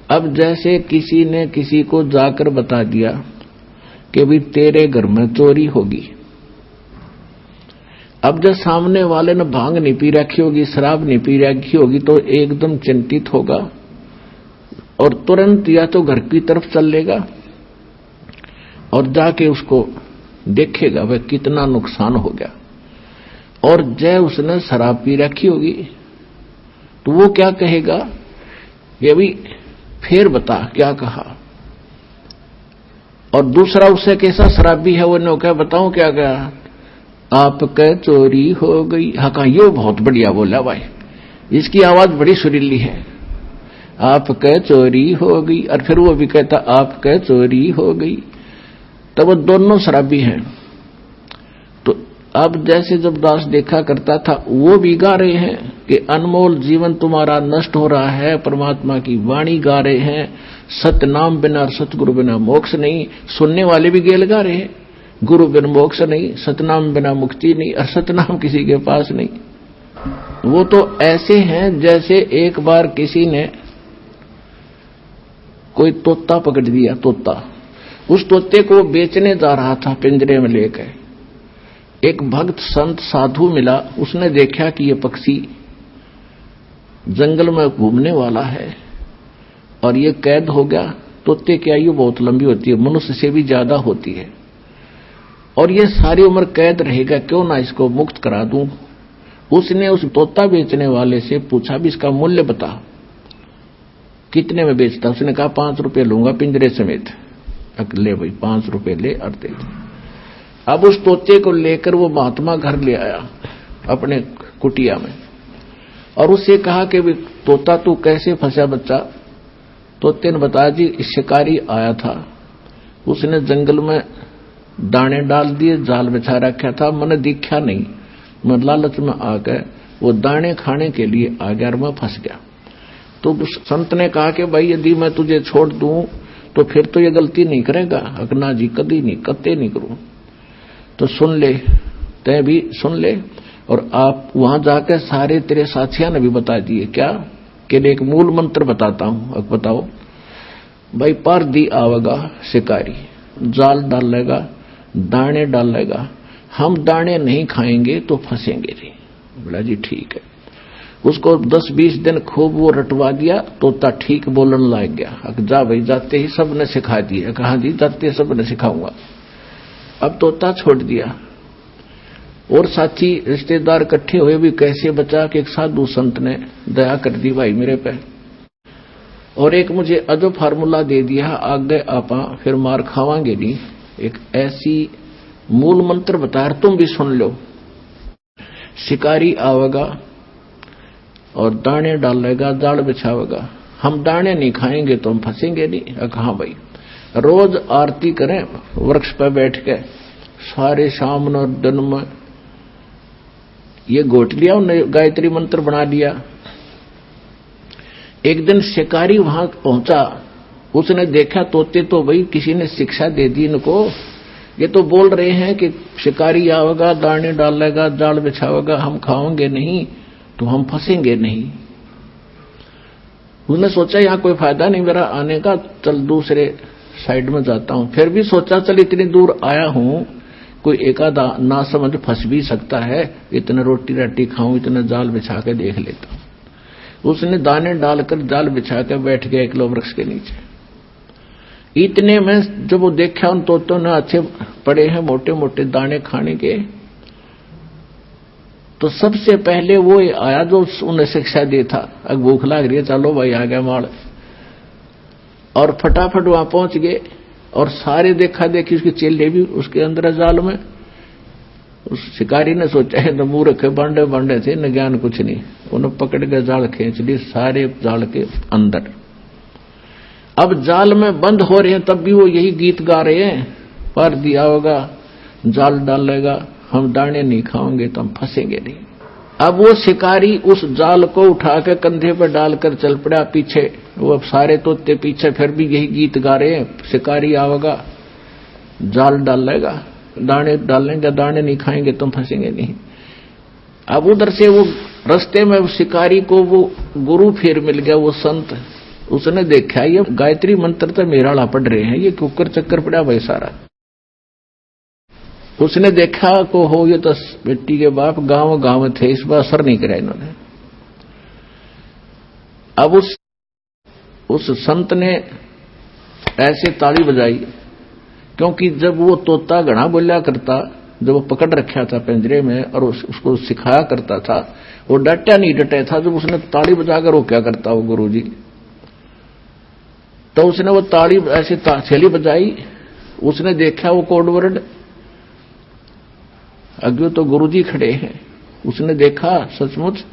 अब जैसे किसी ने किसी को जाकर बता दिया कि भी तेरे घर में चोरी होगी। अब जब सामने वाले ने भांग नहीं पी रखी होगी, शराब नहीं पी रखी होगी, तो एकदम चिंतित होगा और तुरंत या तो घर की तरफ चलेगा और जाके उसको देखेगा वह कितना नुकसान हो गया। और जय उसने शराब पी रखी होगी तो वो क्या कहेगा, ये भी फिर बता क्या कहा। और दूसरा उससे कैसा शराबी है वो ने क्या बताऊं क्या कहा, आपके चोरी हो गई। हाँ कहा, ये बहुत बढ़िया बोला भाई, इसकी आवाज बड़ी सुरीली है, आपके चोरी हो गई। और फिर वो भी कहता आपके चोरी हो गई। तब वो दोनों शराबी हैं। तो अब जैसे जब दास देखा करता था वो भी गा रहे हैं कि अनमोल जीवन तुम्हारा नष्ट हो रहा है, परमात्मा की वाणी गा रहे हैं, सत्य नाम बिना और सतगुरु बिना मोक्ष नहीं। सुनने वाले भी गेल गा रहे हैं, गुरु बिन मोक्ष नहीं, सतनाम बिना मुक्ति नहीं, और सतनाम किसी के पास नहीं। वो तो ऐसे हैं जैसे एक बार किसी ने कोई तोता पकड़ दिया, तोता, उस तोते को बेचने जा रहा था पिंजरे में लेकर। एक भक्त संत साधु मिला, उसने देखा कि ये पक्षी जंगल में घूमने वाला है और ये कैद हो गया। तोते की आयु बहुत लंबी होती है, मनुष्य से भी ज्यादा होती है, और ये सारी उम्र कैद रहेगा, क्यों ना इसको मुक्त करा दूं। उसने उस तोता बेचने वाले से पूछा भी इसका मूल्य बता, कितने में बेचता। उसने कहा 5 रुपए लूंगा पिंजरे समेत। ले भाई 5 रुपए ले और दे दे। अब उस तोते को लेकर वो महात्मा घर ले आया अपने कुटिया में, और उससे कहा कि तोता तू कैसे फंसा बच्चा। तोते ने बताया जी शिकारी आया था, उसने जंगल में दाने डाल दिए, जाल बिछा रखा था, मैंने दिखा नहीं, मैं लालच में आकर वो दाने खाने के लिए आ गया और मैं फंस गया। तो संत ने कहा कि भाई यदि मैं तुझे छोड़ दूं तो फिर तो ये गलती नहीं करेगा। अकना जी कदी नहीं, कत्ते नहीं करूं। तो सुन ले, तय भी सुन ले, और आप वहां जाकर सारे तेरे साथियों ने भी बता दिए क्या कि एक मूल मंत्र बताता हूं। अब बताओ भाई, पर दी आवेगा शिकारी, जाल डालेगा, दाने डालेगा, हम दाने नहीं खाएंगे तो फंसेंगे नहीं। बोला जी ठीक है। उसको 10-20 दिन खूब वो रटवा दिया, तोता ठीक बोलने लग गया। जा भाई, जाते ही सब ने सिखा दिया। कहा जी जाते सब ने सिखाऊंगा। अब तोता छोड़ दिया और साथी रिश्तेदार इकट्ठे हुए भी कैसे बचा कि एक साधु संत ने दया कर दी भाई मेरे पे, और एक मुझे अजब फार्मूला दे दिया, आगे आपा फिर मार खावांगे नहीं। एक ऐसी मूल मंत्र बताया, तुम भी सुन लो। शिकारी आवेगा और दाने डालेगा, जाल बिछावेगा, हम दाने नहीं खाएंगे तो हम फंसेंगे नहीं। कहा भाई, रोज आरती करें वृक्ष पर बैठ के, सारे शाम और दिन में ये गोट लिया, उन्होंने गायत्री मंत्र बना लिया। एक दिन शिकारी वहां पहुंचा, उसने देखा तोते तो भाई किसी ने शिक्षा दे दी इनको, ये तो बोल रहे हैं कि शिकारी आवेगा, दाने डालेगा, जाल बिछावेगा, हम खाओगे नहीं तो हम फंसेंगे नहीं। उसने सोचा यहां कोई फायदा नहीं मेरा आने का, चल दूसरे साइड में जाता हूं। फिर भी सोचा चल इतनी दूर आया हूं, कोई एकादा ना समझ फंस भी सकता है, इतने रोटी राटी खाऊं, इतने जाल बिछा के देख लेता हूं। उसने दाने डालकर जाल बिछा के बैठ गया एक वृक्ष के नीचे। इतने में जब वो देखा उन तोतों ने अच्छे पड़े हैं मोटे मोटे दाने खाने के, तो सबसे पहले वो आया जो उन्हें शिक्षा दे था। अब भूख लग रही है, चलो भाई आ गया माल, और फटाफट वहां पहुंच गए। और सारे देखा देखी उसके चेले भी उसके अंदर जाल में। उस शिकारी ने सोचा है तो मूर्ख बांडे बांडे थे, न ज्ञान कुछ नहीं, उन्हें पकड़ के जाल खींच ली सारे जाल के अंदर। अब जाल में बंद हो रहे हैं तब भी वो यही गीत गा रहे हैं, पर दिया होगा, जाल डालेगा, हम दाने नहीं खाओगे तो हम फंसेंगे नहीं। अब वो शिकारी उस जाल को उठा के कंधे पर डालकर चल पड़ा पीछे। वो अब सारे तोते पीछे फिर भी यही गीत गा रहे हैं, शिकारी आवेगा, जाल डालेगा, दाने डालेंगे, दाने नहीं खाएंगे तुम फंसेंगे नहीं। अब उधर से वो रास्ते में शिकारी को वो गुरु फिर मिल गया, वो संत उसने देखा ये गायत्री मंत्र तो मेरा पढ़ रहे हैं, ये कुकर चक्कर पड़ा भाई सारा। उसने देखा को हो ये तो बेटी के बाप गांव गांव थे, इस बार असर नहीं करा इन्होंने। अब उस संत ने ऐसे ताली बजाई, क्योंकि जब वो तोता घना बोलिया करता, जब वो पकड़ रखा था पिंजरे में और उसको सिखाया करता था, वो डटा नहीं डटे था, जब उसने ताली बजाकर वो क्या करता वो गुरुजी, तो उसने वो ताली ऐसे थैली बजाई, उसने देखा वो कोड वर्ड, अग्यो तो गुरुजी खड़े हैं, उसने देखा सचमुच,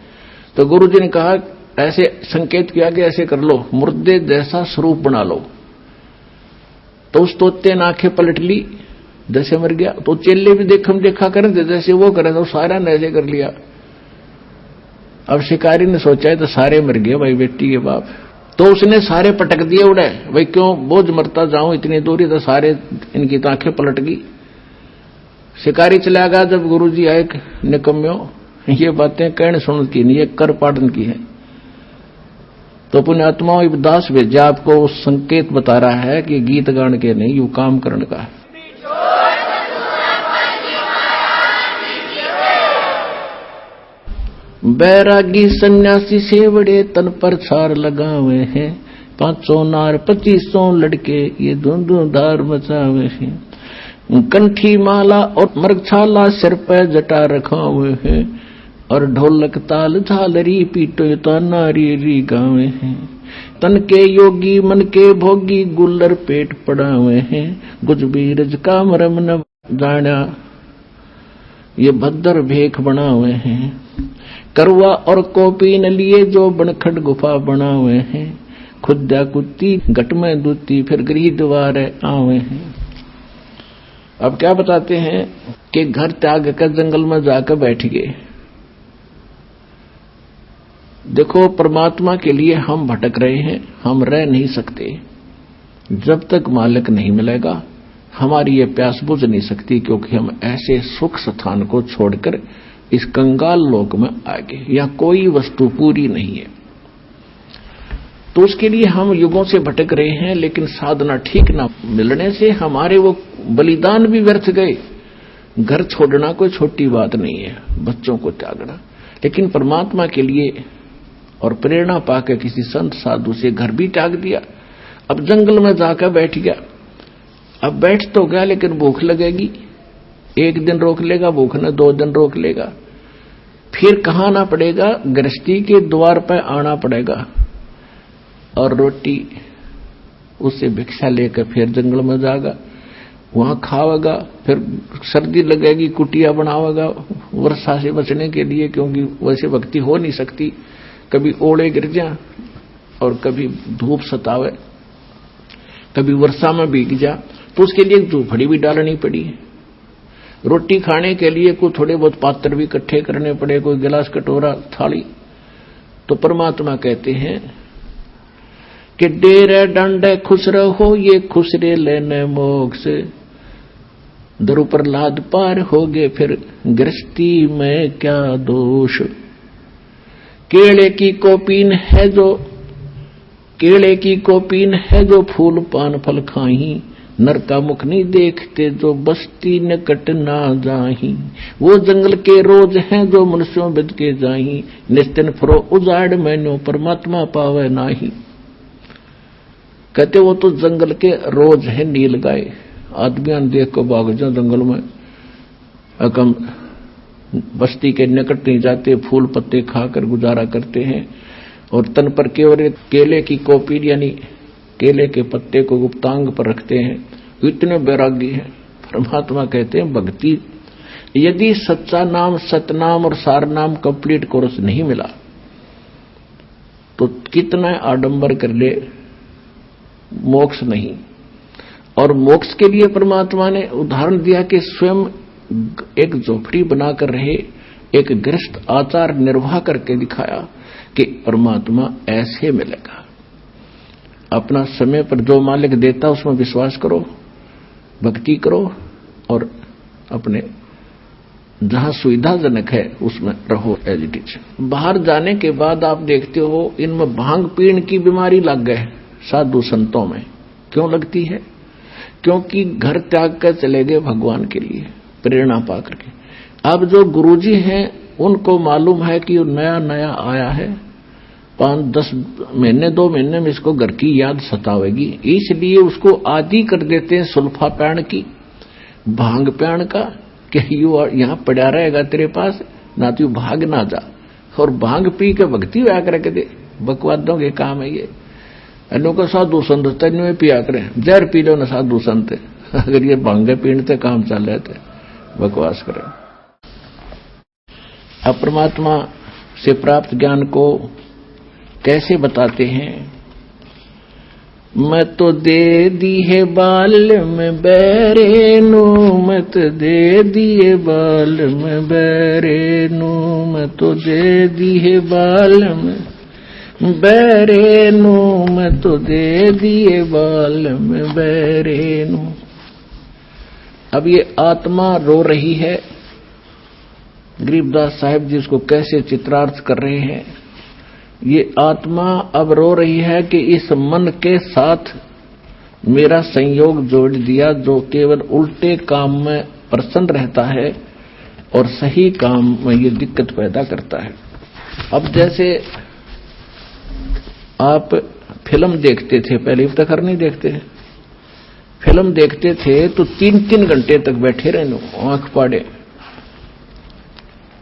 तो गुरुजी ने कहा ऐसे संकेत किया कि ऐसे कर लो, मुर्दे जैसा स्वरूप बना लो। तो उस तोते ने आंखें पलट ली, जैसे मर गया। तो चेले भी देखा करें जैसे वो करे, तो सारा ने ऐसे कर लिया। अब शिकारी ने सोचा है तो सारे मर गए भाई बेटी के बाप, तो उसने सारे पटक दिए उड़े, भाई क्यों बोझ मरता जाऊं इतनी दूरी, तो सारे इनकी तो आंखें पलट गई। शिकारी चला गया। जब गुरुजी आए, निकम्यो ये बातें कहने सुन की नहीं, ये कर पाड़न की है। तो पुण्यात्माओं दास भेजा आपको उस संकेत बता रहा है कि गीत गान के नहीं, यू काम करने का है। बैरागी सन्यासी से बड़े तन पर छार लगावे हैं, 500 नार 2500 लड़के ये धुंधु धार मचावे हैं, कंठी माला और मृगछाला सिर पर जटा रखा हुए हैं, और ढोलक ताल झालरी पीटो तो नारी री गावे हैं, तन के योगी मन के भोगी गुल्लर पेट पड़ावे हैं, गुज बीरज का मरम न जाना ये भद्र भेख बनावे हैं, करवा और कोपी न लिए जो बनखट गुफा बनावे हैं, खुद्दा कुत्ती घट में दूती फिर गृह द्वार आवे हैं। अब क्या बताते हैं कि घर त्याग कर जंगल में जाकर बैठ गए। देखो परमात्मा के लिए हम भटक रहे हैं, हम रह नहीं सकते। जब तक मालिक नहीं मिलेगा हमारी ये प्यास बुझ नहीं सकती, क्योंकि हम ऐसे सुख स्थान को छोड़कर इस कंगाल लोक में आ गए, या कोई वस्तु पूरी नहीं है। तो उसके लिए हम युगों से भटक रहे हैं, लेकिन साधना ठीक ना मिलने से हमारे वो बलिदान भी व्यर्थ गए। घर छोड़ना कोई छोटी बात नहीं है, बच्चों को त्यागना, लेकिन परमात्मा के लिए और प्रेरणा पाकर किसी संत साधु से घर भी त्याग दिया। अब जंगल में जाकर बैठ गया। अब बैठ तो गया, लेकिन भूख लगेगी, 1 दिन रोक लेगा भूख ने, 2 दिन रोक लेगा, फिर कहाँ आना पड़ेगा, गृहस्थी के द्वार पर आना पड़ेगा, और रोटी उससे भिक्षा लेकर फिर जंगल में जाएगा, वहां खावेगा, फिर सर्दी लगेगी कुटिया बनावेगा वर्षा से बचने के लिए, क्योंकि वैसे भक्ति हो नहीं सकती, कभी ओले गिर जा और कभी धूप सतावे, कभी वर्षा में भीग जा, तो उसके लिए झोपड़ी भी डालनी पड़ी। रोटी खाने के लिए कोई थोड़े बहुत पात्र भी इकट्ठे करने पड़े, कोई गिलास कटोरा थाली। तो परमात्मा कहते हैं कि डेरे डंडे खुश रहो ये खुसरे लेने मोक्ष, दरु प्रहलाद पार हो गए फिर गृहस्थी में क्या दोष। केले की कोपीन है जो फूल पान फल खाही, नर का मुख नहीं देखते जो बस्ती निकट ना जाही, वो जंगल के रोज हैं जो मनुष्यों बिद के जाही, निस्तिन फरो उजाड़ मैनो परमात्मा पावे नाही। कहते वो तो जंगल के रोज है नील गाय, आदमियां देख को भाग जाओ जंगल में, अकम बस्ती के निकट नहीं जाते, फूल पत्ते खाकर गुजारा करते हैं, और तन पर केवल केले की कोपी यानी केले के पत्ते को गुप्तांग पर रखते हैं, इतने बैरागी हैं। परमात्मा कहते हैं भक्ति यदि सच्चा नाम सतनाम और सार नाम कंप्लीट कोर्स नहीं मिला तो कितना आडंबर कर ले, मोक्ष नहीं। और मोक्ष के लिए परमात्मा ने उदाहरण दिया कि स्वयं एक झोपड़ी बनाकर रहे, एक गृहस्थ आचार निर्वाह करके दिखाया कि परमात्मा ऐसे मिलेगा। अपना समय पर जो मालिक देता उसमें विश्वास करो, भक्ति करो, और अपने जहां सुविधाजनक है उसमें रहो एज इट इज। बाहर जाने के बाद आप देखते हो इनमें भांग पीण की बीमारी लग गए साधु संतों में। क्यों लगती है? क्योंकि घर त्याग कर चले गए भगवान के लिए प्रेरणा पा करके। अब जो गुरुजी हैं उनको मालूम है कि नया नया आया है, 5-10 महीने 2 महीने में इसको घर की याद सतावेगी, इसलिए उसको आदि कर देते हैं सुल्फा पैण की, भांग पैण का, कि यू यहां पड़ा रहेगा तेरे पास, ना तू भाग ना जा। और भांग पी के भक्ति हुआ करके दे, बकवादों के काम है ये। अनों साधु संत तेन में पिया करें, जहर पी लो ना साधु संत, अगर ये भांगे पीने काम चल रहे थे बकवास करें। अब परमात्मा से प्राप्त ज्ञान को कैसे बताते हैं? मैं तो दे दी है बाल में बैरे नू, मैं तो दे दिए बाल में बैरे नू, मैं तो दे दी है बाल में बैरे नू, मैं तो दे दिए बाल में बैरे नू। अब ये आत्मा रो रही है। गरीबदास साहिब जी इसको कैसे चित्रार्थ कर रहे हैं? ये आत्मा अब रो रही है कि इस मन के साथ मेरा संयोग जोड़ दिया, जो केवल उल्टे काम में प्रसन्न रहता है और सही काम में ये दिक्कत पैदा करता है। अब जैसे आप फिल्म देखते थे, पहले अब तक नहीं देखते हैं, फिल्म देखते थे तो 3-3 घंटे तक बैठे रहने आंख पाड़े,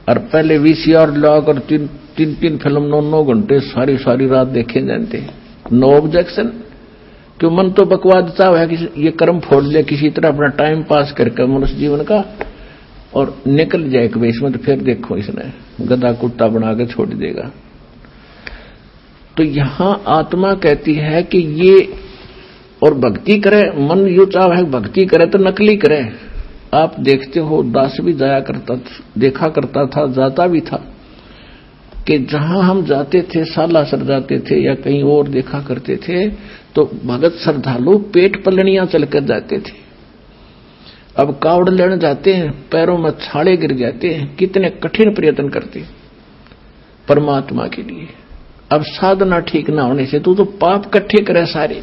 और पहले वीसीआर लॉक और 3-3 फिल्म 9-9 घंटे सारी रात देखे जाते। नो ऑब्जेक्शन, क्यों? मन तो बकवाद चाह है कि ये कर्म फोड़ ले किसी तरह अपना टाइम पास करके मनुष्य जीवन का और निकल जाए कि इसमें, तो फिर देखो इसने गधा कुत्ता बना के छोड़ देगा। तो यहां आत्मा कहती है कि ये और भक्ति करे, मन यू चाह है भक्ति करे तो नकली करे। आप देखते हो दास भी जाया करता, देखा करता था, जाता भी था कि जहां हम जाते थे, सालासर जाते थे या कहीं और देखा करते थे, तो भगत श्रद्धालु पेट पलनियां चलकर जाते थे। अब कावड़ लेने जाते हैं, पैरों में छाले गिर जाते हैं, कितने कठिन प्रयत्न करते परमात्मा के लिए। अब साधना ठीक ना होने से तू तो पाप इकट्ठे करे सारे।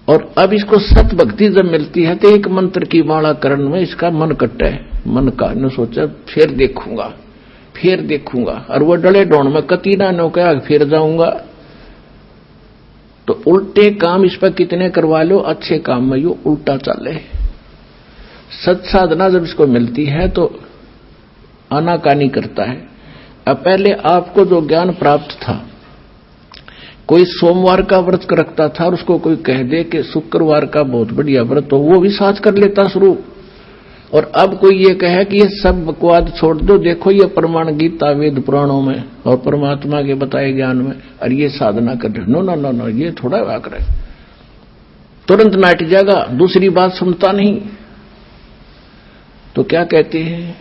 और अब इसको सत भक्ति जब मिलती है तो एक मंत्र की माला करण में इसका मन कट्टा है, मन का न सोचा फिर देखूंगा, और वो डले डोण में कती ना नो क्या फिर जाऊंगा। तो उल्टे काम इस पर कितने करवा लो, अच्छे काम में यो उल्टा चले। सत साधना जब इसको मिलती है तो आनाकानी करता है। अब पहले आपको जो ज्ञान प्राप्त था, कोई सोमवार का व्रत रखता था और उसको कोई कह दे कि शुक्रवार का बहुत बढ़िया व्रत, तो वो भी साथ कर लेता शुरू। और अब कोई ये कहे कि ये सब बकवाद छोड़ दो, देखो ये प्रमाण गीता वेद पुराणों में और परमात्मा के बताए ज्ञान में, और ये साधना कर रहे। नो, ये थोड़ा वाक रहे, तुरंत नाट जाएगा, दूसरी बात सुनता नहीं। तो क्या कहते हैं?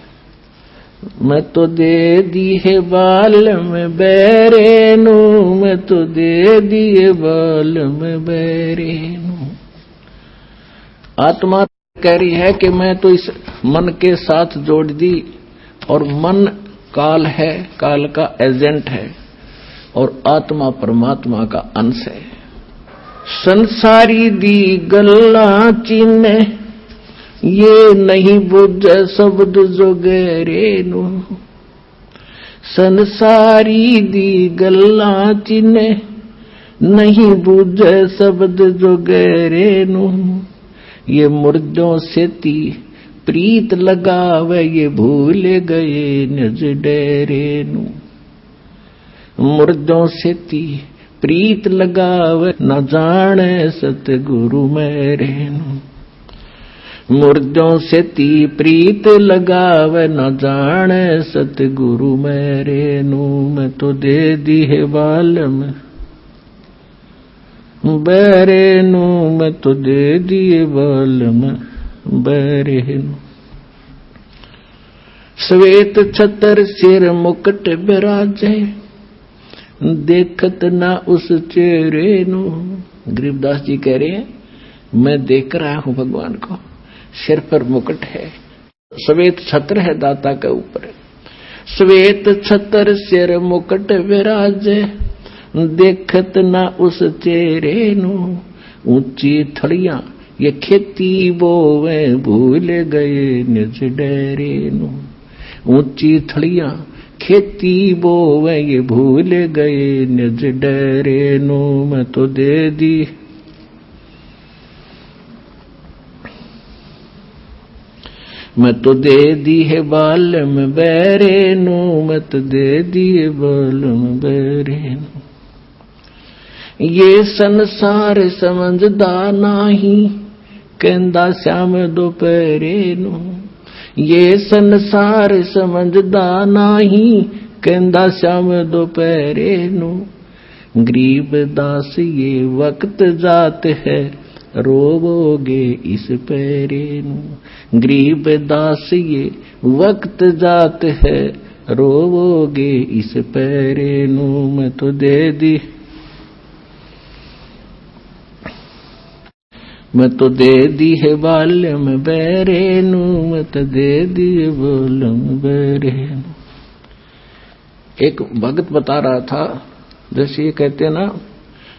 मैं तो दे दी है बाल में बैरे नू, मैं तो दे दिए बाल में बैरे नू। आत्मा कह रही है कि मैं तो इस मन के साथ जोड़ दी, और मन काल है, काल का एजेंट है, और आत्मा परमात्मा का अंश है। संसारी दी गल्ला चिन्ह ये नहीं बुझे शब्द जो गहरे नू, संसारी दी गल्ला चिन्ह नहीं बुझे शब्द जो गहरे नू, ये मुर्दों से ती प्रीत लगावे ये भूल गए निज डेरे नू, मुर्दों से ती प्रीत लगावे न जाने सतगुरु मेरे नू, मुर्दों से ती प्रीत लगावे न जाने सतगुरु मेरे नू, मैं तो दे दी है बाल में बैरे नू, मैं तो दे दिए बाल में बैरे नू। श्वेत छतर सिर मुकुट बिराजे देखत ना उस चेहरे नू। गरीबदास जी कह रहे हैं मैं देख रहा हूं भगवान को, सिर पर मुकुट है, श्वेत छत्र है दाता के ऊपर। श्वेत छत्र सिर मुकुट विराजे, देखत ना उस चेहरे नु। ऊंची थड़ियां ये खेती बोवे, भूल गए निज डेरे नु। ऊंची थड़ियां खेती बोवे, ये भूल गए निज डेरे नु। मैं तो दे दी है बालम बैरे नु। मैं तो दे दी है बालम बैरे नु। ये संसार समझदा नाही, कहंदा श्याम दोपहरे नु। ये संसार समझदा नाही, कहंदा श्याम दोपहरे नु। गरीब दास ये वक्त जात है, रोवोगे इस पैरे नु। गरीब दास ये वक्त जात है, रोवोगे इस पैरे नु। मैं तो दे दी है बाल्यम बैरे नु। मैं तो दे दी है बाल्यम बैरे नु। एक भगत बता रहा था, जैसे ये कहते ना,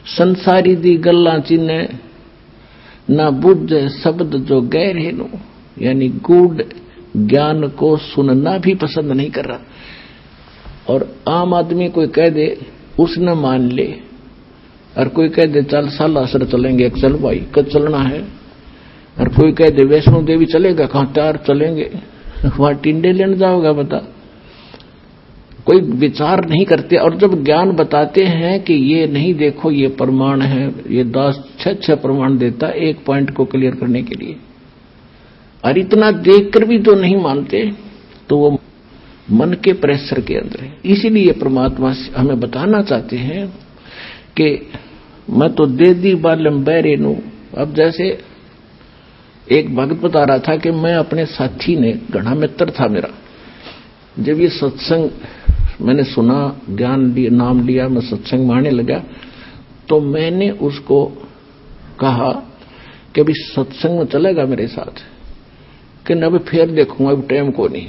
संसारी दी गल्ला चिन्ह ना बुद्ध शब्द जो गहरे नु, यानी गूढ़ ज्ञान को सुनना भी पसंद नहीं कर रहा। और आम आदमी कोई कह दे उसने मान ले, और कोई कह दे चल सालासर चलेंगे, चल भाई कब चलना है। और कोई कह दे वैष्णो देवी चलेगा, कहां त्यार चलेंगे, वहां टिंडे लेने जाओगा बता। कोई विचार नहीं करते। और जब ज्ञान बताते हैं कि ये नहीं देखो ये प्रमाण है, ये 10-6 प्रमाण देता एक पॉइंट को क्लियर करने के लिए, और इतना देखकर भी तो नहीं मानते, तो वो मन के प्रेशर के अंदर है। इसीलिए परमात्मा हमें बताना चाहते हैं कि मैं तो दे दी बालम बैरे नु। अब जैसे एक भक्त बता रहा था कि मैं अपने साथी ने, घना मित्र था मेरा, जब ये सत्संग मैंने सुना, ज्ञान लिया, नाम लिया, मैं सत्संग मानने लगा, तो मैंने उसको कहा कि अभी सत्संग में चलेगा मेरे साथ, कि न फिर देखूंगा, अब टाइम को नहीं,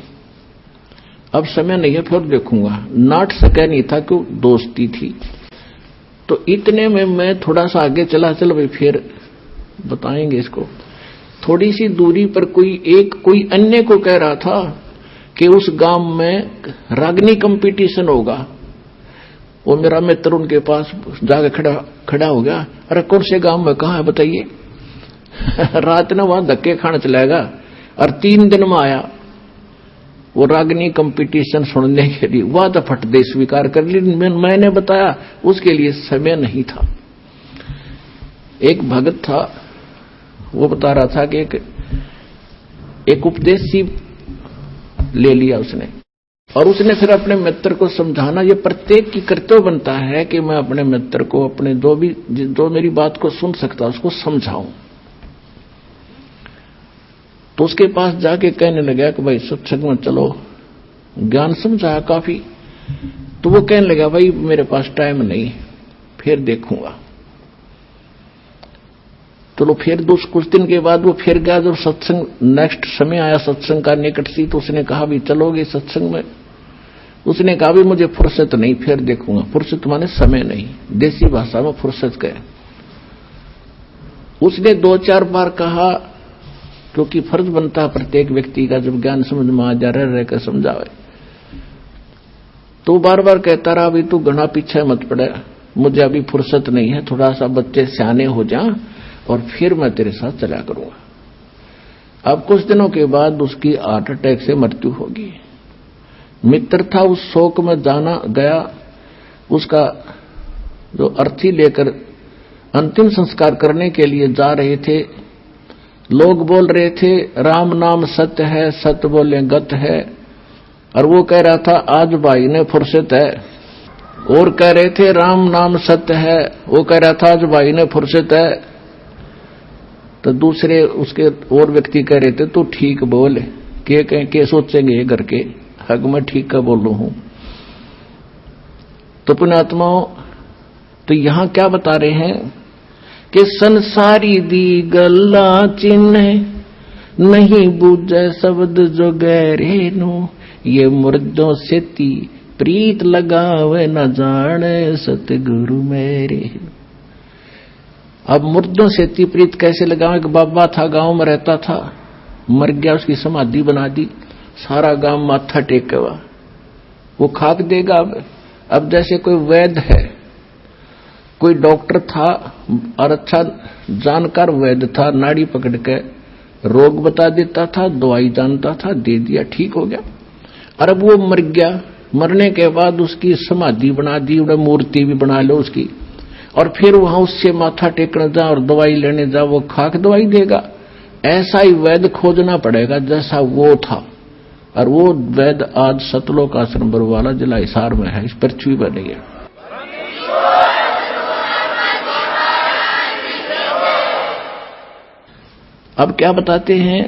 अब समय नहीं है, फिर देखूंगा। नाट सका नहीं था कि दोस्ती थी। तो इतने में मैं थोड़ा सा आगे चला, चलो भाई फिर बताएंगे इसको। थोड़ी सी दूरी पर कोई अन्य को कह रहा था कि उस गांव में रागनी कंपटीशन होगा। वो मेरा मित्र उनके पास जाके खड़ा हो गया, अरे कौन से गांव में, कहाँ है बताइए। रात ने वहां धक्के खाने चलाएगा, और 3 दिन में आया वो रागनी कंपटीशन सुनने के लिए। वह तो फट दे स्वीकार कर ली, मैंने बताया उसके लिए समय नहीं था। एक भगत था, वो बता रहा था कि एक उपदेश ले लिया उसने, और उसने फिर अपने मित्र को समझाना, ये प्रत्येक की कर्तव्य बनता है कि मैं अपने मित्र को, अपने जो मेरी बात को सुन सकता उसको समझाऊं। तो उसके पास जाके कहने लगा कि भाई सत्संग में चलो, ज्ञान समझाया काफी। तो वो कहने लगा भाई मेरे पास टाइम नहीं, फिर देखूंगा। चलो फिर कुछ दिन के बाद वो फिर गया। जब सत्संग नेक्स्ट समय आया, सत्संग का निकट सी, तो उसने कहा भी चलोगे सत्संग में। उसने कहा भी मुझे फुर्सत नहीं, फिर देखूंगा। फुर्सत माने समय नहीं, देसी भाषा में फुर्सत कहे। उसने 2-4 बार कहा, क्योंकि फर्ज बनता है प्रत्येक व्यक्ति का, जब ज्ञान समझ में आ जा रहकर समझावे। तो बार बार कहता रहा भी तू घना पीछे मत पड़े, मुझे अभी फुर्सत नहीं है, थोड़ा सा बच्चे सियाने हो जा और फिर मैं तेरे साथ चला करूंगा। अब कुछ दिनों के बाद उसकी हार्ट अटैक से मृत्यु होगी। मित्र था, उस शोक में जाना गया, उसका जो अर्थी लेकर अंतिम संस्कार करने के लिए जा रहे थे। लोग बोल रहे थे राम नाम सत्य है, सत्य बोले गत है, और वो कह रहा था आज भाई ने फुर्सत है। और कह रहे थे राम नाम सत्य है, वो कह रहा था आज भाई ने फुर्सत है। तो दूसरे उसके और व्यक्ति कह रहे थे तू ठीक बोल, के सोचेंगे घर के, हक मैं ठीक का बोलू हूं। तो पुण्यात्माओं, तो यहां क्या बता रहे हैं कि संसारी दी गल्ला चिन्ह नहीं बूझे शब्द जो गहरे नु, ये मुर्दों से ती प्रीत लगावे न जाने सतगुरु मेरे। अब मुर्दों से ती प्रीत कैसे लगावे? कि बाबा था, गांव में रहता था, मर गया, उसकी समाधि बना दी, सारा गांव माथा टेके हुआ, वो खाक देगा। अब जैसे कोई वैद्य है, कोई डॉक्टर था और अच्छा जानकार वैद्य था, नाड़ी पकड़ के रोग बता देता था, दवाई जानता था, दे दिया, ठीक हो गया। और अब वो मर गया, मरने के बाद उसकी समाधि बना दी, मूर्ति भी बना लो उसकी, और फिर वहां उससे माथा टेकने जा और दवाई लेने जा, वो खाक दवाई देगा। ऐसा ही वैद्य खोजना पड़ेगा जैसा वो था। और वो वैद्य आज सतलोक आश्रम बरवाला जिला हिसार में है, इस पृथ्वी पर नहीं है। अब क्या बताते हैं?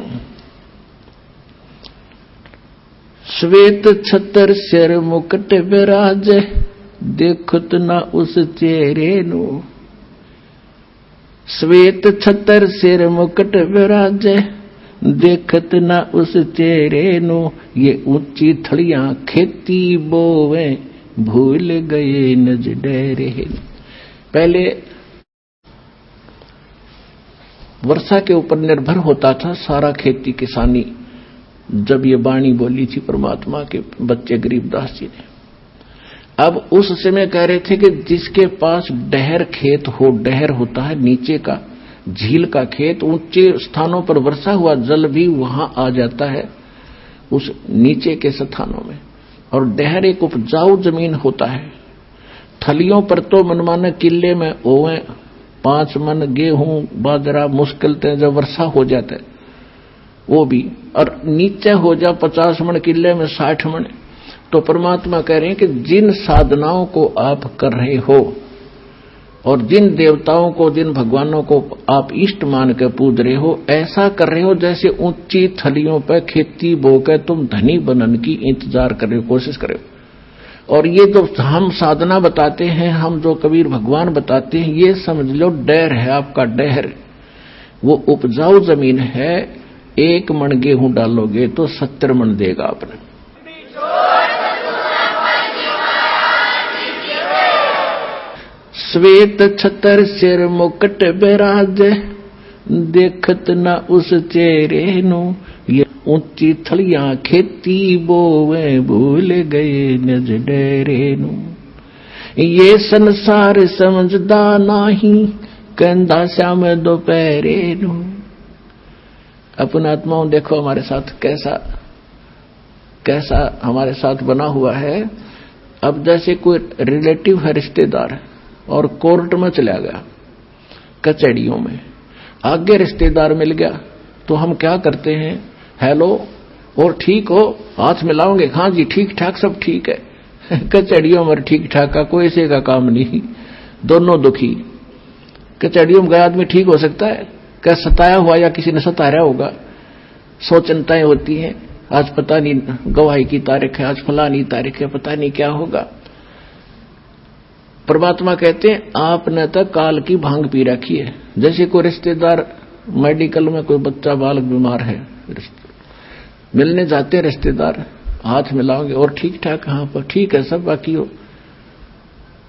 श्वेत छतर सिर मुकुट विराज, देखत ना उस चेहरे नु। श्वेत छतर सिर मुकुट विराज, देखत ना उस चेहरे नु। ये ऊंची थड़ियां खेती बोवे, भूल गए नज डेरे। पहले वर्षा के ऊपर निर्भर होता था सारा खेती किसानी। जब ये वाणी बोली थी परमात्मा के बच्चे गरीबदास जी ने, अब उस समय कह रहे थे कि जिसके पास डहर खेत हो, डहर होता है नीचे का, झील का खेत, ऊंचे स्थानों पर वर्षा हुआ जल भी वहां आ जाता है उस नीचे के स्थानों में। और डहर एक उपजाऊ जमीन होता है। थलियों पर तो मनमाने किले में ओवे 5 मन गेहूं बाजरा मुश्किल थे, जब वर्षा हो जाता है वो भी, और नीचे हो जा 50 मन किले में 60 मन। तो परमात्मा कह रहे हैं कि जिन साधनाओं को आप कर रहे हो और जिन देवताओं को, जिन भगवानों को आप इष्ट मान के पूज रहे हो, ऐसा कर रहे हो जैसे ऊंची थलियों पर खेती बोकर तुम धनी बनने की इंतजार कर रहे हो, कोशिश कर रहे हो। और ये जो हम साधना बताते हैं, हम जो कबीर भगवान बताते हैं, ये समझ लो डहर है आपका, डहर वो उपजाऊ जमीन है। 1 मन गेहूं डालोगे तो 70 मन देगा आपने। श्वेत छतर सिर मुकुट विराज, देखत न उस चेहरे नु। ये ऊंची थलियां खेती बोवे, भूल गए निज डेरे नु। ये संसार समझदा नाही, कहंदा श्याम दोपहरे नु। अपना आत्माओं देखो हमारे साथ कैसा हमारे साथ बना हुआ है। अब जैसे कोई रिलेटिव है, रिश्तेदार, और कोर्ट में चला गया, कचहरियों में, आगे रिश्तेदार मिल गया, तो हम क्या करते हैं? हेलो, और ठीक हो? हाथ मिलाओगे? हाँ जी ठीक ठाक, सब ठीक है। कचहरियों में ठीक ठाक का कोई से का काम नहीं, दोनों दुखी। कचहरियों में गया आदमी ठीक हो सकता है? क्या सताया हुआ या किसी ने सताया होगा? 100 चिंताएं होती हैं। आज पता नहीं गवाही की तारीख है, आज फलानी तारीख है, पता नहीं क्या होगा। परमात्मा कहते हैं आपने तो काल की भांग पी रखी है। जैसे कोई रिश्तेदार मेडिकल में, कोई बच्चा बालक बीमार है, मिलने जाते हैं रिश्तेदार, हाथ मिलाओगे और ठीक ठाक, हाँ पर ठीक है सब, बाकी हो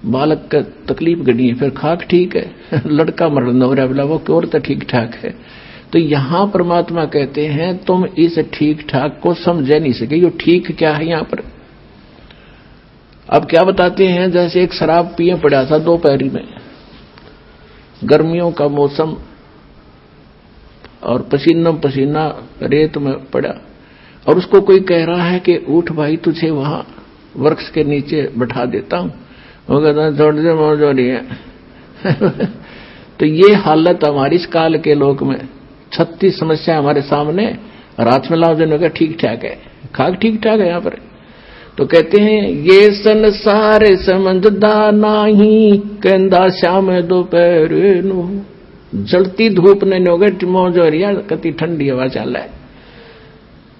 बालक का तकलीफ गड़ी है, फिर खाक ठीक है, लड़का मरण हो रहा है, बोला वो क्यों तो ठीक ठाक है। तो यहां परमात्मा कहते हैं तुम इस ठीक ठाक को समझ नहीं सके। ये ठीक क्या है यहां पर? अब क्या बताते हैं? जैसे एक शराब पिए पड़ा था दोपहरी में, गर्मियों का मौसम, और पसीना पसीना रेत में पड़ा, और उसको कोई कह रहा है कि उठ भाई तुझे वहां वृक्ष के नीचे बैठा देता हूं। वो कहता है छोड़ दे, मौज हो रही है। तो ये हालत हमारी इस काल के लोक में, 36 समस्या हमारे सामने, रात में लाओ दिन का ठीक ठाक है, खाक ठीक ठाक है यहाँ पर। तो कहते हैं ये संसार समझदा नाही, कहंदा श्याम दोपहर नु। जलती धूप ने नोगट मौज हो रही है, कति ठंडी हवा चल है।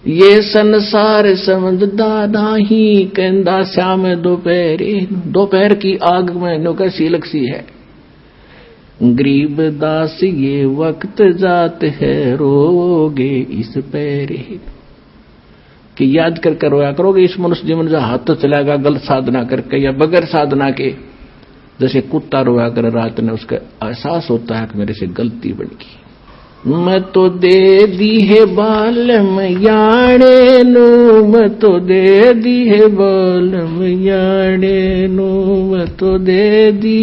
ये संसार समझदा नाही, कहंदा श्याम दोपहर। दोपहर की आग में नोकर सीलक सी है। गरीब दास ये वक्त जात है, रोगे इस पैरे। कि याद करके रोया करोगे इस मनुष्य जीवन जो हाथ तो चलाएगा गलत साधना करके या बगैर साधना के, जैसे कुत्ता रोया कर रात ने, उसका एहसास होता है कि मेरे से गलती बन गई। मैं तो दे दी है बालम याणे नु, मैं तो दे दी है बालम याणे नु, मैं तो दे दी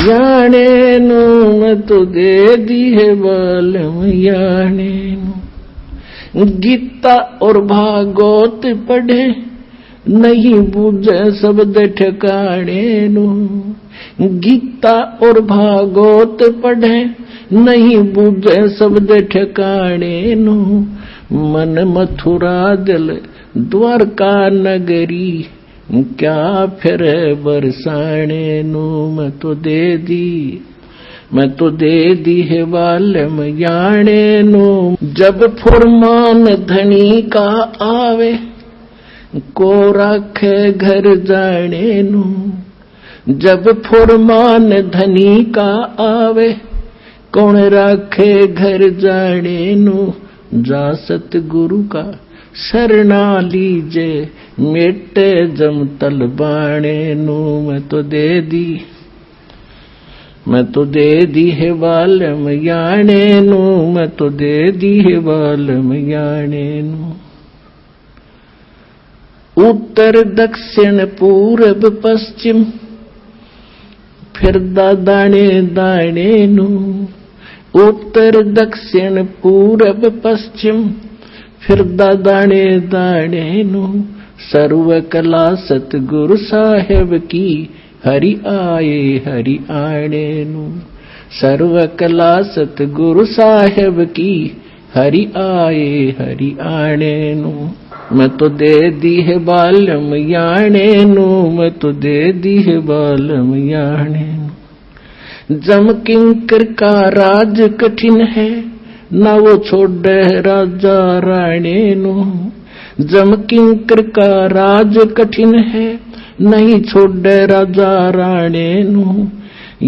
याणे नु, मैं तो दे दी है बालम याणे नु। गीता और भागवत पढ़े नहीं बूझे शब्द ठिकाने नु, गीता और भागवत पढ़े नहीं बूझे शब्द ठिकाने नु। मन मथुरा दिल द्वारका नगरी, क्या फिर बरसाने नु। मैं तो दे दी है बालम याणे नु। जब फुरमान धनी का आवे, को राखे घर जाने नु। जब फुरमान धनी का आवे, कौन राखे घर जाने नु। जा सतगुरु का शरणा लीजे, मेटे जम तल बाणे नु। मैं तो दे दी है बालम याणे नु, मैं तो दे दी है बालम याणे नु। उत्तर दक्षिण पूरब पश्चिम, फिरदा दाणे दाणे नु। उत्तर दक्षिण पूरब पश्चिम, फिरदा दाणे दाणे नु। सर्व कला सतगुरु साहेब की, हरि आणे नु। सर्व कला सतगुरु साहेब की, हरि आणे नु। मैं तो दे दी है बालम याणे नु, मैं तो दे दी है बालम याणे नु। जम किंकर का राज कठिन है, ना वो छोड़े राजा राणे नु। जम किंकर का राज कठिन है, नहीं छोड़े राजा राणे नु।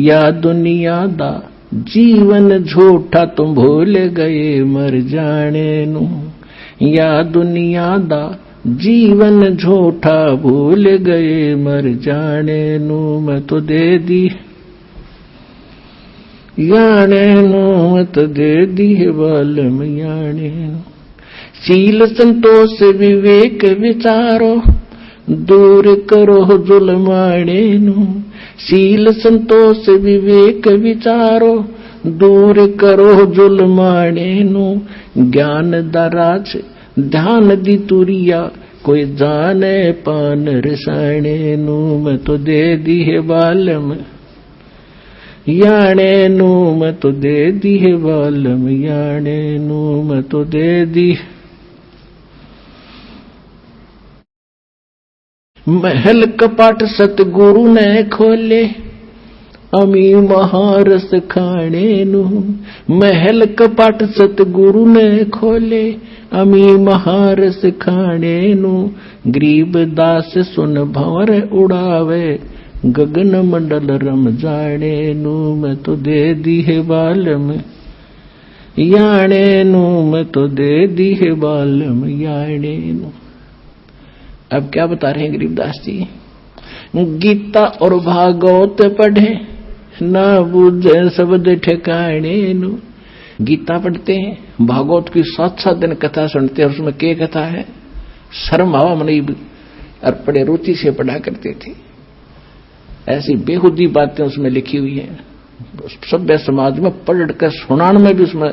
या दुनिया दा जीवन झूठा, तुम भूल गए मर जाने नु। या दुनिया दा जीवन झूठा, भूल गए मर जाने नु। मैं तो दे दी याणे नु, मैं तो दे दी है बालम याणे नु। शील संतोष विवेक विचारो, दूर करो जुल्माणे नु। शील संतोष विवेक विचारो, दूर करो जुल्माणे नु। ज्ञान दराज ध्यान दी तुरिया, कोई जाने पान रसाणे नु। मैं तो दे दी है बालम याणे नु, मैं तो दे दी है बालम याणे नु। मैं तो दे दी। महल कपाट सतगुरु ने खोले, अमी महारस खाने नु। महल कपाट सतगुरु ने खोले, अमी महारस खाने नु। गरीब दास सुन भंवर उड़ावे, गगन मंडल रम जाने नु। मैं तो दे दी है बालम याणे नु, मैं तो दे दी है बालम याणे नु। अब क्या बता रहे हैं गरीबदास जी? गीता और भागवत पढ़े, ना बूझे शब्द ठिकाने नु। गीता पढ़ते हैं, भागवत की 7-7 दिन कथा सुनते हैं, उसमें क्या कथा है? शर्म आवा मन और बड़े रुचि से पढ़ा करते थे। ऐसी बेहुदी बातें उसमें लिखी हुई हैं। सभ्य समाज में पढ़ कर सुनाने में भी उसमें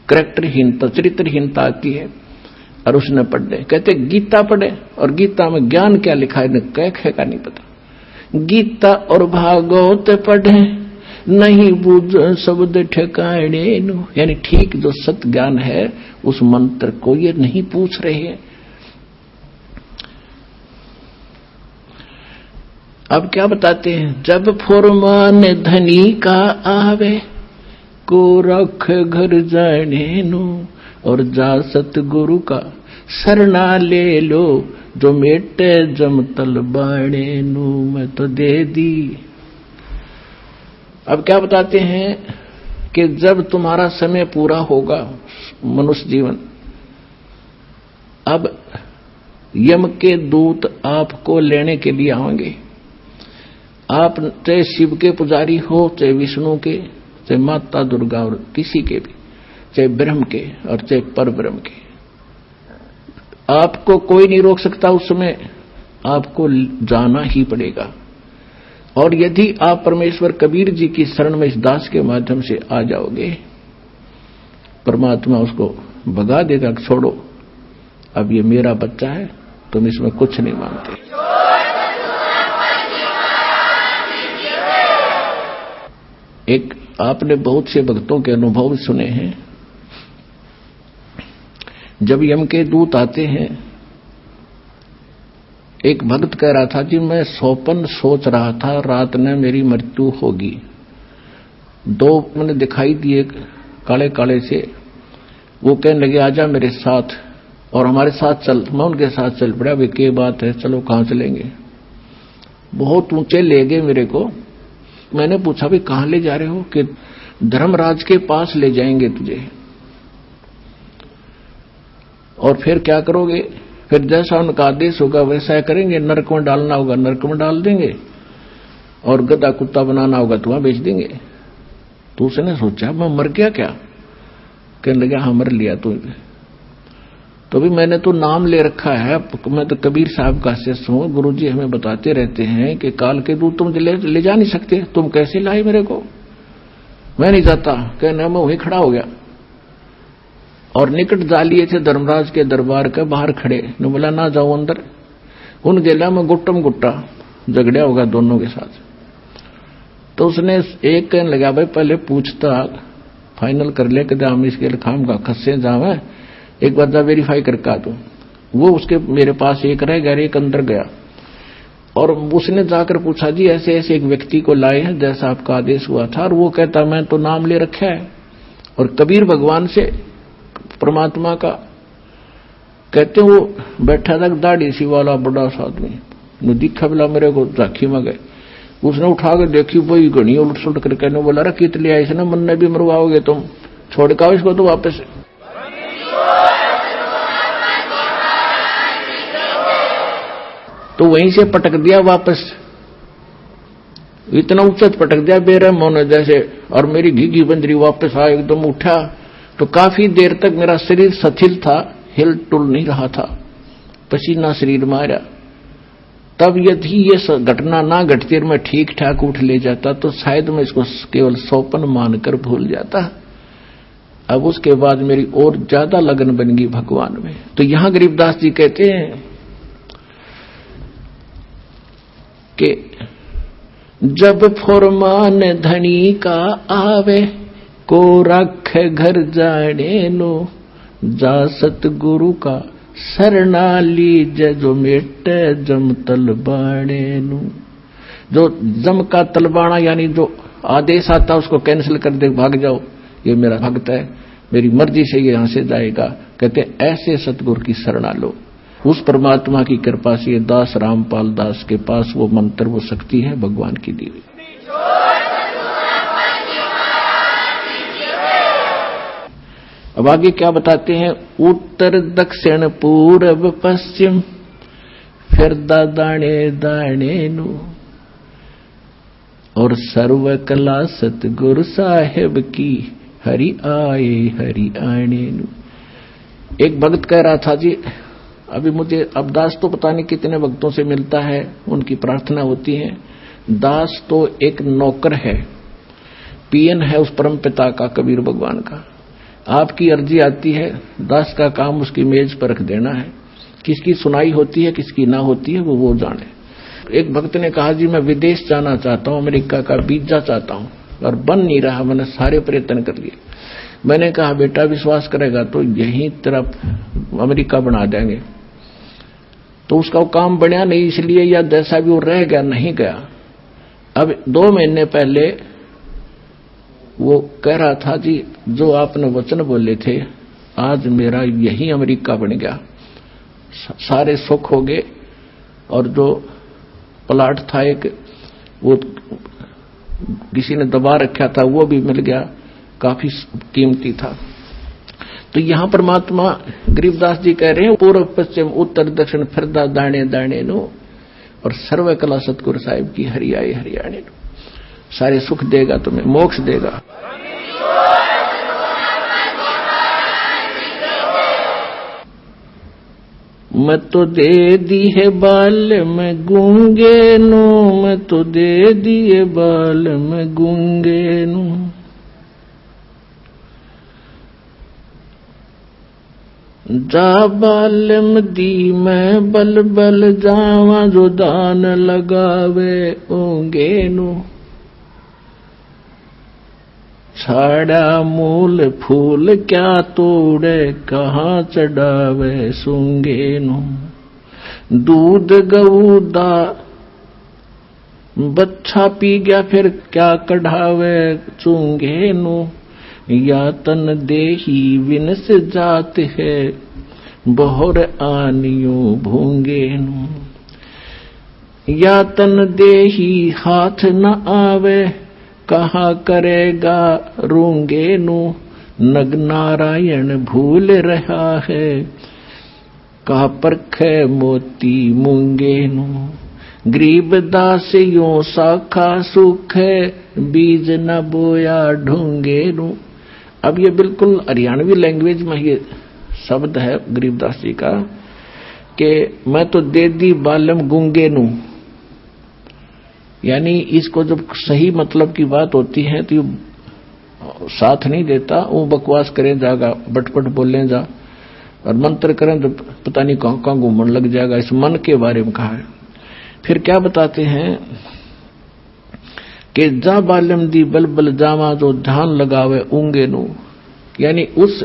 करैक्टरहीनता, चरित्रहीनता आती है। और उसने पढ़ ले, कहते गीता पढ़े, और गीता में ज्ञान क्या लिखा है कह का नहीं पता। गीता और भागवत पढ़े, नहीं बूझ शब्द ठिकाने नु। यानी ठीक जो सत्य ज्ञान है उस मंत्र को ये नहीं पूछ रहे हैं। अब क्या बताते हैं? जब फुरमान धनी का आवे, को रख घर जाने नु। और जा सतगुरु का शरणा ले लो, जो मेटे जम तल बाणे नु। मैं तो दे दी अब क्या बताते हैं कि जब तुम्हारा समय पूरा होगा मनुष्य जीवन, अब यम के दूत आपको लेने के लिए आएंगे। आप चाहे शिव के पुजारी हो, चाहे विष्णु के, चाहे माता दुर्गा और किसी के भी, चाहे ब्रह्म के और चाहे पर ब्रह्म के, आपको कोई नहीं रोक सकता। उस समय आपको जाना ही पड़ेगा। और यदि आप परमेश्वर कबीर जी की शरण में इस दास के माध्यम से आ जाओगे, परमात्मा उसको भगा देगा, छोड़ो अब ये मेरा बच्चा है, तुम इसमें कुछ नहीं मानते। एक आपने बहुत से भक्तों के अनुभव सुने हैं। जब यम के दूत आते हैं, एक भक्त कह रहा था जी मैं स्वप्न सोच रहा था रात में मेरी मृत्यु होगी। दो मैंने दिखाई दिए काले काले से, वो कहने लगे आजा मेरे साथ और हमारे साथ चल। मैं उनके साथ चल पड़ा। वे क्या बात है, चलो कहां चलेंगे। बहुत ऊंचे ले गए मेरे को। मैंने पूछा भी कहां ले जा रहे हो? कि धर्मराज के पास ले जाएंगे तुझे। और फिर क्या करोगे? फिर जैसा उनका आदेश होगा वैसा करेंगे। नरक में डालना होगा नरक में डाल देंगे, और गधा कुत्ता बनाना होगा तो वहां बेच देंगे। तो उसने सोचा मैं मर गया क्या? कहने लगा हाँ मर लिया तो भी मैंने तो नाम ले रखा है। मैं तो कबीर साहब का शिष्य हूं। गुरुजी हमें बताते रहते हैं कि काल के दूत तुम ले जा नहीं सकते। तुम कैसे लाए मेरे को? मैं नहीं जाता। कहना मैं वहीं खड़ा हो गया और निकट जा लिए थे धर्मराज के दरबार के बाहर खड़े। ने बोला ना जाओ अंदर। उन गेला में गुट्टम गुट्टा झगड़ा होगा दोनों के साथ। तो उसने एक कहने लगा भाई पहले पूछता फाइनल कर ले कि हम इसके खाम का खस्से जावे, एक बार जा वेरीफाई करके आ दो। वो उसके मेरे पास एक रह गया, एक अंदर गया और उसने जाकर पूछा जी ऐसे ऐसे एक व्यक्ति को लाए हैं जैसा आपका आदेश हुआ था। और वो कहता मैं तो नाम ले रखा है। और कबीर भगवान से परमात्मा का कहते वो बैठा था दाढ़ी सी वाला बड़ा सा आदमी दिखा बिला मेरे को झांकी में गए। उसने उठा के देखी वही घनी उलट सुलट करके बोला रे कित लिया इसने, मन ने भी मरवाओगे तुम, छोड़ के आओ इसको तो वापस। तो वहीं से पटक दिया वापस। इतना ऊंचा पटक दिया बेरहम होने जैसे। और मेरी घी बंदरी वापस आ एकदम उठा तो काफी देर तक मेरा शरीर शिथिल था, हिल टुल नहीं रहा था, पसीना शरीर मारा। तब यदि ये घटना ना घटती और मैं ठीक ठाक उठ ले जाता तो शायद मैं इसको केवल स्वप्न मानकर भूल जाता। अब उसके बाद मेरी और ज्यादा लगन बन गई भगवान में। तो यहां गरीबदास जी कहते हैं कि जब फुरमान धनी का आवे को रख घर जाने नो, जा सतगुरु का शरणा लीज जो मेट जम तलबाणे नु। जो जम का तलबाना यानी जो आदेश आता उसको कैंसिल कर दे, भाग जाओ, ये मेरा भक्त है, मेरी मर्जी से ये यहां से जाएगा। कहते ऐसे सतगुरु की शरणा लो। उस परमात्मा की कृपा से ये दास रामपाल दास के पास वो मंत्र वो शक्ति है भगवान की दी हुई। अब आगे क्या बताते हैं? उत्तर दक्षिण पूर्व पश्चिम फिर दाने दाने नु, और सर्व कला सतगुरु साहेब की हरि आए हरि आने नु। एक भक्त कह रहा था जी अभी मुझे अब दास तो पता नहीं कितने भक्तों से मिलता है, उनकी प्रार्थना होती है। दास तो एक नौकर है, पीएन है उस परम पिता का, कबीर भगवान का। आपकी अर्जी आती है, दास का काम उसकी मेज पर रख देना है। किसकी सुनाई होती है किसकी ना होती है वो जाने। एक भक्त ने कहा जी मैं विदेश जाना चाहता हूं, अमेरिका का वीजा चाहता हूं और बन नहीं रहा, मैंने सारे प्रयत्न कर लिए। मैंने कहा बेटा विश्वास करेगा तो यहीं तरफ अमेरिका बना देंगे। तो उसका काम बनया नहीं, इसलिए या जैसा भी वो रह गया नहीं गया। अब 2 महीने पहले वो कह रहा था जी जो आपने वचन बोले थे आज मेरा यही अमेरिका बन गया, सारे सुख हो गए। और जो प्लाट था एक वो किसी ने दबा रखा था वो भी मिल गया, काफी कीमती था। तो यहां परमात्मा गरीबदास जी कह रहे हैं पूर्व पश्चिम उत्तर दक्षिण फिरदा दाणे दाणे नो, और सर्व कला सतगुरु साहिब की हरियाए हरियाणे नो। सारे सुख देगा तुम्हें, मोक्ष देगा। मैं तो दे दी है बाल में गूंगे नो, मैं तो दे दिए बाल में गूंगे नो। जा बालम दी मैं बल बल जावा, जो दान लगावे ओंगे नु। छाड़ा मूल फूल क्या तोड़े, कहाँ चढ़ावे सूंगे नु। दूध गऊ दा बच्चा पी गया फिर क्या कढ़ावे चूंगे नु। या तन देही विनस जात है, बहुर आनियों भूंगे नु। या तन देही हाथ न आवे, कहाँ करेगा रूंगे नु। नग नारायण भूल रहा है, कहा परखे मोती मूंगे नु। गरीब दास यों साखा सुख है, बीज न बोया ढूंगे नु। अब ये बिल्कुल हरियाणवी लैंग्वेज में ये शब्द है गरीबदास जी का कि मैं तो दे दी बालम गूंगे नु। यानी इसको जब सही मतलब की बात होती है तो साथ नहीं देता, वो बकवास करें जागा, बटपट बोलें जा और मंत्र करें तो पता नहीं कहां कहां घूमने लग जाएगा। इस मन के बारे में कहा है। फिर क्या बताते हैं कि जा बालम दी बल बल जावा, जो ध्यान लगावे ऊंगे नु। यानी उस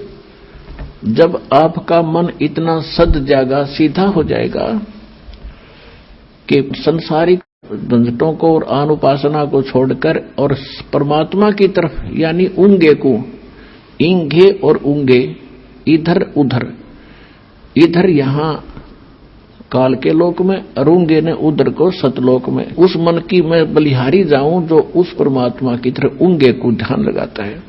जब आपका मन इतना सद जाएगा, सीधा हो जाएगा कि संसारिक झंझटों को और अनुपासना को छोड़कर और परमात्मा की तरफ, यानी ऊंगे को, इंगे और ऊंगे, इधर उधर, इधर यहां काल के लोक में, अरूंगे ने उधर को सतलोक में, उस मन की मैं बलिहारी जाऊं जो उस परमात्मा की तरफ ऊंगे को ध्यान लगाता है।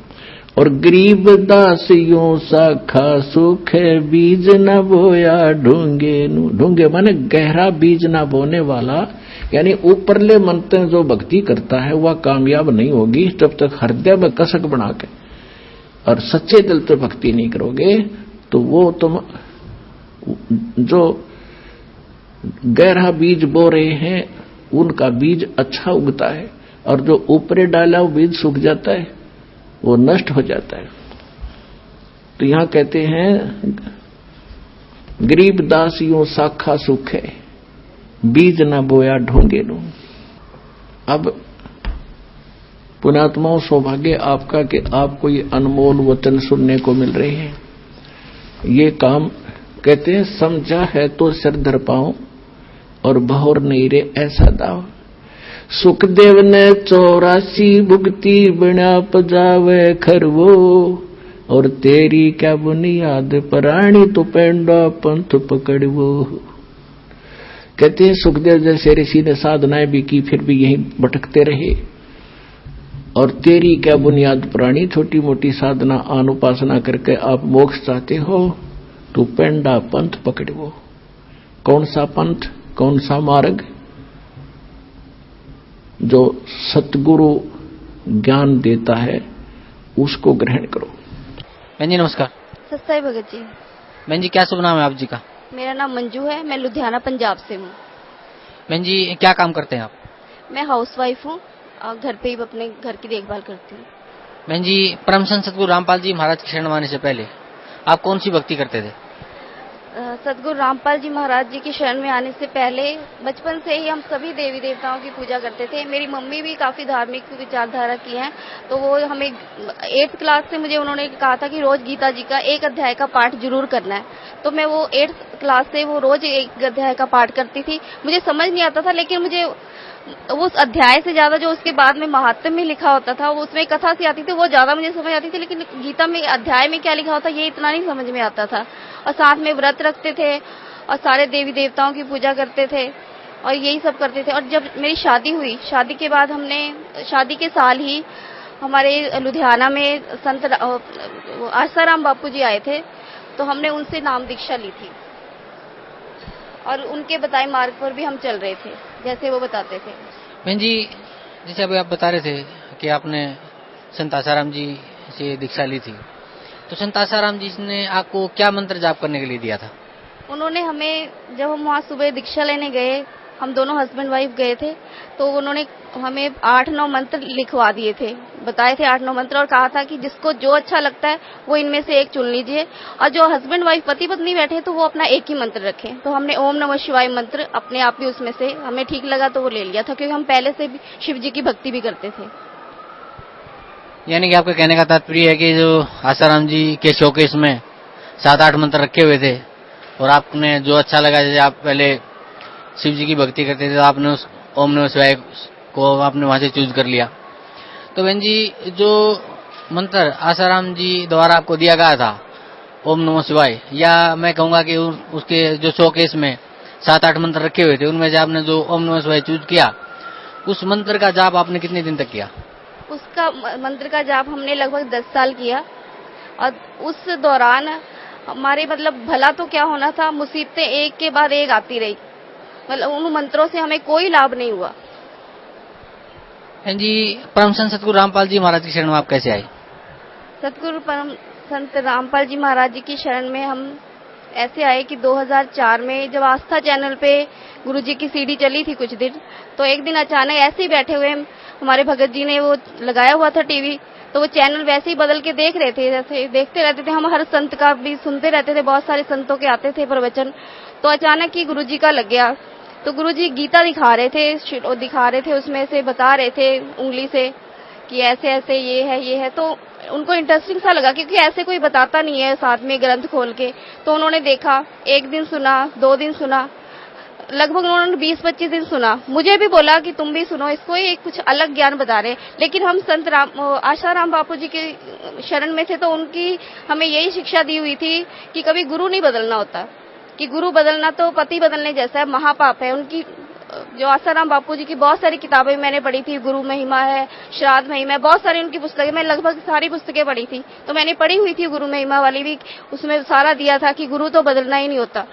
और गरीब दास यों साखा सुख है, बीज न बोया ढूंगे नु। ढूंगे माने गहरा बीज न बोने वाला, यानी ऊपरले मन से जो भक्ति करता है वह कामयाब नहीं होगी जब तक हृदय में कसक बना के और सच्चे दिल से भक्ति नहीं करोगे। तो वो तुम जो गहरा बीज बो रहे हैं उनका बीज अच्छा उगता है, और जो ऊपरे डाला वो बीज सूख जाता है, वो नष्ट हो जाता है। तो यहां कहते हैं गरीब दास यों साखा सुख है, बीज न बोया ढूंगे नो। अब पुण्यात्माओं, सौभाग्य आपका कि आपको ये अनमोल वचन सुनने को मिल रहे हैं। ये काम कहते हैं समझा है तो सिर धर पाऊं, और बहुर नहीं रे ऐसा दाव। सुखदेव ने 84 भुगती बिना पजावे खरवो, और तेरी क्या बुनियाद प्राणी तो पेंडा पंथ पकड़वो। कहते हैं सुखदेव जैसे ऋषि ने साधनाएं भी की फिर भी यहीं भटकते रहे, और तेरी क्या बुनियाद प्राणी, छोटी मोटी साधना अनुपासना करके आप मोक्ष चाहते हो तो पेंडा पंथ पकड़वो। कौन सा पंथ, कौन सा मार्ग? जो सतगुरु ज्ञान देता है उसको ग्रहण करो। बहन जी नमस्कार। सत्साई भगत जी। बहन जी क्या शुभ नाम है आप जी का? मेरा नाम मंजू है, मैं लुधियाना पंजाब से हूँ। बहन जी क्या काम करते हैं आप? मैं हाउसवाइफ हूँ और घर पे ही अपने घर की देखभाल करती हूँ। बहन जी परम संत सतगुरु रामपाल जी महाराज की शरण आने से पहले आप कौन सी भक्ति करते थे? सतगुरु रामपाल जी महाराज जी की शरण में आने से पहले बचपन से ही हम सभी देवी देवताओं की पूजा करते थे। मेरी मम्मी भी काफी धार्मिक विचारधारा की हैं, तो वो हमें 8th क्लास से मुझे उन्होंने कहा था कि रोज गीता जी का एक अध्याय का पाठ जरूर करना है। तो मैं वो 8th क्लास से वो रोज एक अध्याय का पाठ करती थी। मुझे समझ नहीं आता था, लेकिन मुझे उस अध्याय से ज्यादा जो उसके बाद में महात्म्य में लिखा होता था, वो उसमें कथा सी आती थी, वो ज्यादा मुझे समझ आती थी। लेकिन गीता में अध्याय में क्या लिखा होता ये इतना नहीं समझ में आता था। और साथ में व्रत रखते थे और सारे देवी देवताओं की पूजा करते थे और यही सब करते थे। और जब मेरी शादी हुई, शादी के बाद हमने शादी के साल ही हमारे लुधियाना में संत आसाराम बापू जी आए थे, तो हमने उनसे नाम दीक्षा ली थी और उनके बताए मार्ग पर भी हम चल रहे थे जैसे वो बताते थे। बहन जी, जैसे अभी आप बता रहे थे कि आपने संत आसाराम जी से दीक्षा ली थी, तो संत आसाराम जी ने आपको क्या मंत्र जाप करने के लिए दिया था? उन्होंने हमें, जब हम वहाँ सुबह दीक्षा लेने गए, हम दोनों हस्बैंड वाइफ गए थे, तो उन्होंने हमें 8-9 मंत्र लिखवा दिए थे, बताए थे 8-9 मंत्र, और कहा था कि जिसको जो अच्छा लगता है वो इनमें से एक चुन लीजिए, और जो हस्बैंड वाइफ पति पत्नी बैठे तो वो अपना एक ही मंत्र रखें। तो हमने ओम नमः शिवाय मंत्र अपने आप ही उसमें से हमें ठीक लगा तो वो ले लिया था, क्योंकि हम पहले से भी शिव जी की भक्ति भी करते थे। यानी कि आपके कहने का तात्पर्य है कि जो आसाराम जी के शोकेस में 7-8 मंत्र रखे हुए थे और आपने जो अच्छा लगा, जैसे आप पहले शिव जी की भक्ति करते थे तो आपने उस ओम नमः शिवाय को आपने वहां से चूज कर लिया। तो बहन जी, जो मंत्र आसाराम जी द्वारा आपको दिया गया था ओम नमः शिवाय, या मैं कहूंगा कि उसके जो शोकेस में 7-8 मंत्र रखे हुए थे उनमें से आपने जो ओम नमः शिवाय चूज किया, उस मंत्र का जाप आपने कितने दिन तक किया? उसका मंत्र का जाप हमने लगभग 10 साल किया, और उस दौरान हमारे मतलब भला तो क्या होना था, मुसीबतें एक के बाद एक आती रही, मतलब उन मंत्रों से हमें कोई लाभ नहीं हुआ। जी, परम संत सतगुरु रामपाल जी महाराज की शरण में आप कैसे आए? सतगुरु परम संत रामपाल जी महाराज जी की शरण में हम ऐसे आए कि 2004 में जब आस्था चैनल पे गुरु जी की सीडी चली थी कुछ दिन, तो एक दिन अचानक ऐसे ही बैठे हुए हमारे भगत जी ने वो लगाया हुआ था टीवी, तो वो चैनल वैसे ही बदल के देख रहे थे, जैसे देखते रहते थे। हम हर संत का भी सुनते रहते थे, बहुत सारे संतों के आते थे प्रवचन, तो अचानक ही गुरु जी का लग गया। तो गुरु जी गीता दिखा रहे थे, उसमें से बता रहे थे उंगली से कि ऐसे ऐसे ये है, तो उनको इंटरेस्टिंग सा लगा, क्योंकि ऐसे कोई बताता नहीं है साथ में ग्रंथ खोल के। तो उन्होंने देखा, एक दिन सुना, 2 दिन सुना, लगभग उन्होंने 20-25 दिन सुना। मुझे भी बोला कि तुम भी सुनो, इसको एक कुछ अलग ज्ञान बता रहे। लेकिन हम संत आसाराम बापू जी के शरण में थे, तो उनकी हमें यही शिक्षा दी हुई थी कि कभी गुरु नहीं बदलना होता, कि गुरु बदलना तो पति बदलने जैसा है, महापाप है। उनकी जो आसाराम बापू जी की बहुत सारी किताबें मैंने पढ़ी थी, गुरु महिमा है, श्राद्ध महिमा है, बहुत सारी उनकी पुस्तकें, मैं लगभग सारी पुस्तकें पढ़ी थी, तो मैंने पढ़ी हुई थी गुरु महिमा वाली भी, उसमें सारा दिया था कि गुरु तो बदलना ही नहीं होता।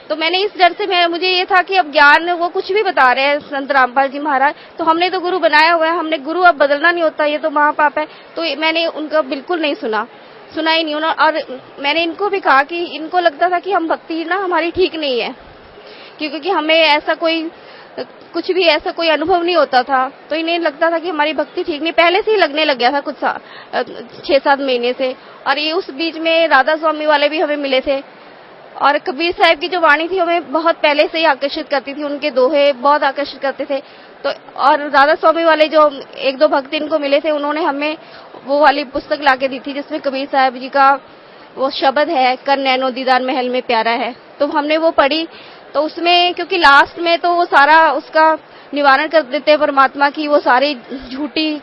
तो मैंने इस डर से मुझे ये था कि अब ज्ञान वो कुछ भी बता रहे हैं संत रामपाल जी महाराज, तो हमने तो गुरु बनाया हुआ है, हमने गुरु अब बदलना नहीं होता, ये तो महापाप है। तो मैंने उनका बिल्कुल नहीं सुना ही नहीं। और मैंने इनको भी कहा कि इनको लगता था कि हम भक्ति ना हमारी ठीक नहीं है, क्योंकि हमें ऐसा कोई कुछ भी ऐसा कोई अनुभव नहीं होता था, तो इन्हें लगता था कि हमारी भक्ति ठीक नहीं, पहले से ही लगने लग गया था कुछ 6-7 महीने से। और ये उस बीच में राधा स्वामी वाले भी हमें मिले थे, और कबीर साहब की जो वाणी थी हमें बहुत पहले से ही आकर्षित करती थी, उनके दोहे बहुत आकर्षित करते थे। तो और राधा स्वामी वाले जो 1-2 भक्त इनको मिले थे, उन्होंने हमें वो वाली पुस्तक लाके दी थी जिसमें कबीर साहब जी का वो शब्द है, कर नैनो दीदार महल में प्यारा है। तो हमने वो पढ़ी, तो उसमें क्योंकि लास्ट में तो वो सारा उसका निवारण कर देते हैं परमात्मा की वो सारी झूठी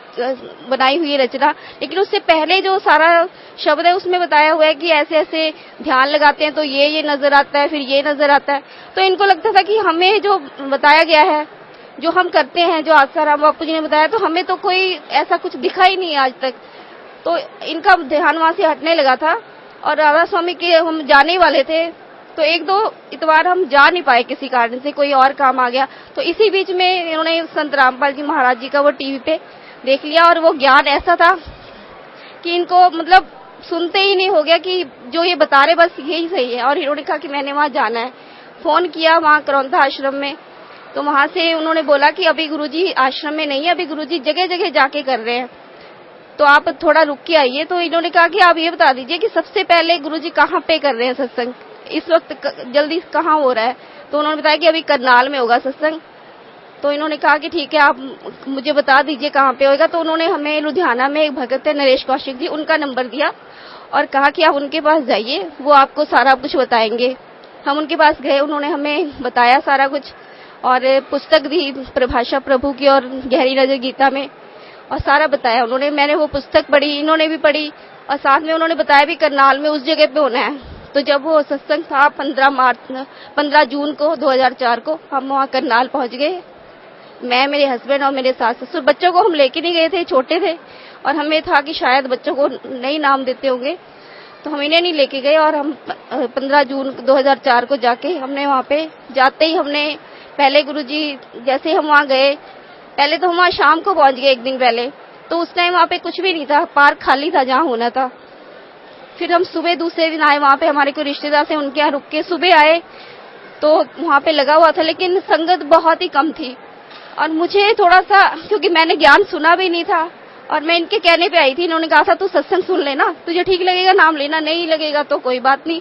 बनाई हुई रचना, लेकिन उससे पहले जो सारा शब्द है उसमें बताया हुआ है कि ऐसे ऐसे ध्यान लगाते हैं तो ये नजर आता है, फिर ये नजर आता है। तो इनको लगता था कि हमें जो बताया गया है, जो हम करते हैं, जो आसाराम बापू जी ने बताया, तो हमें तो कोई ऐसा कुछ दिखा ही नहीं आज तक। तो इनका ध्यान वहां से हटने लगा था, और राधा स्वामी के हम जाने वाले थे, तो 1-2 इतवार हम जा नहीं पाए, किसी कारण से कोई और काम आ गया। तो इसी बीच में इन्होंने संत रामपाल जी महाराज जी का वो टीवी पे देख लिया, और वो ज्ञान ऐसा था कि इनको मतलब सुनते ही नहीं हो गया कि जो ये बता रहे बस यही सही है। और इन्होंने कहा कि मैंने वहां जाना है, फोन किया वहां करौंधा आश्रम में, तो वहां से उन्होंने बोला कि अभी गुरुजी आश्रम में नहीं है, अभी गुरुजी जगह जगह जाके कर रहे हैं, तो आप थोड़ा रुक के आइए। तो इन्होंने कहा कि आप ये बता दीजिए कि सबसे पहले गुरुजी कहाँ पे कर रहे हैं सत्संग, इस वक्त जल्दी कहाँ हो रहा है। तो उन्होंने बताया कि अभी करनाल में होगा सत्संग। तो इन्होंने कहा कि ठीक है, आप मुझे बता दीजिए कहाँ पे होगा। तो उन्होंने हमें लुधियाना में एक भगत है नरेश कौशिक जी, उनका नंबर दिया और कहा कि आप उनके पास जाइए, वो आपको सारा कुछ बताएंगे। हम उनके पास गए, उन्होंने हमें बताया सारा कुछ, और पुस्तक दी प्रभाषा प्रभु की और गहरी नजर गीता में, और सारा बताया उन्होंने। मैंने वो पुस्तक पढ़ी, इन्होंने भी पढ़ी, और साथ में उन्होंने बताया भी करनाल में उस जगह पे होना है। तो जब वो सत्संग था 15 जून को 2004 को हम वहाँ करनाल पहुँच गए। मैं, मेरे हस्बैंड और मेरे सास ससुर। बच्चों को हम लेके नहीं गए थे, छोटे थे, और हमें था कि शायद बच्चों को नहीं नाम देते होंगे, तो हम इन्हें नहीं लेके गए। और हम 15 जून 2004 को जाके हमने वहाँ पे जाते ही हमने पहले गुरुजी जैसे हम वहाँ गए, पहले तो हम वहाँ शाम को पहुँच गए एक दिन पहले, तो उस टाइम वहाँ पे कुछ भी नहीं था, पार्क खाली था जहाँ होना था। फिर हम सुबह दूसरे दिन आए, वहाँ पे हमारे कोई रिश्तेदार थे, उनके यहाँ रुक के सुबह आए, तो वहाँ पे लगा हुआ था, लेकिन संगत बहुत ही कम थी। और मुझे थोड़ा सा, क्योंकि मैंने ज्ञान सुना भी नहीं था और मैं इनके कहने पे आई थी, इन्होंने कहा था तू सत्संग सुन लेना, तुझे ठीक लगेगा नाम लेना, नहीं लगेगा तो कोई बात नहीं।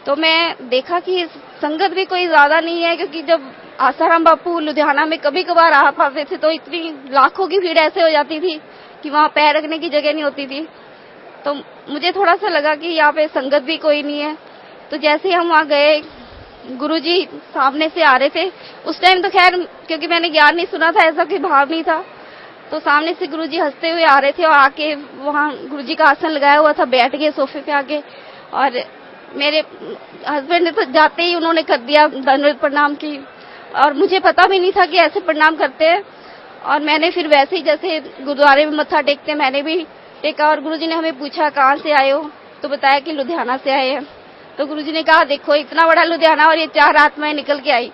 तो मैं देखा कि संगत भी कोई ज्यादा नहीं है, क्योंकि जब आसाराम बापू लुधियाना में कभी कभार आ पाते थे तो इतनी लाखों की भीड़ ऐसे हो जाती थी कि वहाँ पैर रखने की जगह नहीं होती थी। तो मुझे थोड़ा सा लगा कि यहाँ पे संगत भी कोई नहीं है। तो जैसे हम वहाँ गए, गुरुजी सामने से आ रहे थे, उस टाइम तो खैर क्योंकि मैंने ज्ञान नहीं सुना था, ऐसा कोई भाव नहीं था, तो सामने से गुरुजी हंसते हुए आ रहे थे और आके वहाँ गुरुजी का आसन लगाया हुआ था, बैठ गए सोफे पे आके। और मेरे हस्बैंड ने तो जाते ही उन्होंने कर दिया दंडवत प्रणाम की, और मुझे पता भी नहीं था कि ऐसे प्रणाम करते हैं। और मैंने फिर वैसे ही जैसे गुरुद्वारे में मत्था टेकते मैंने भी टेका, और गुरुजी ने हमें पूछा कहाँ से आए हो, तो बताया कि लुधियाना से आए हैं। तो गुरुजी ने कहा देखो इतना बड़ा लुधियाना और ये 4 आत्माएं निकल के आई।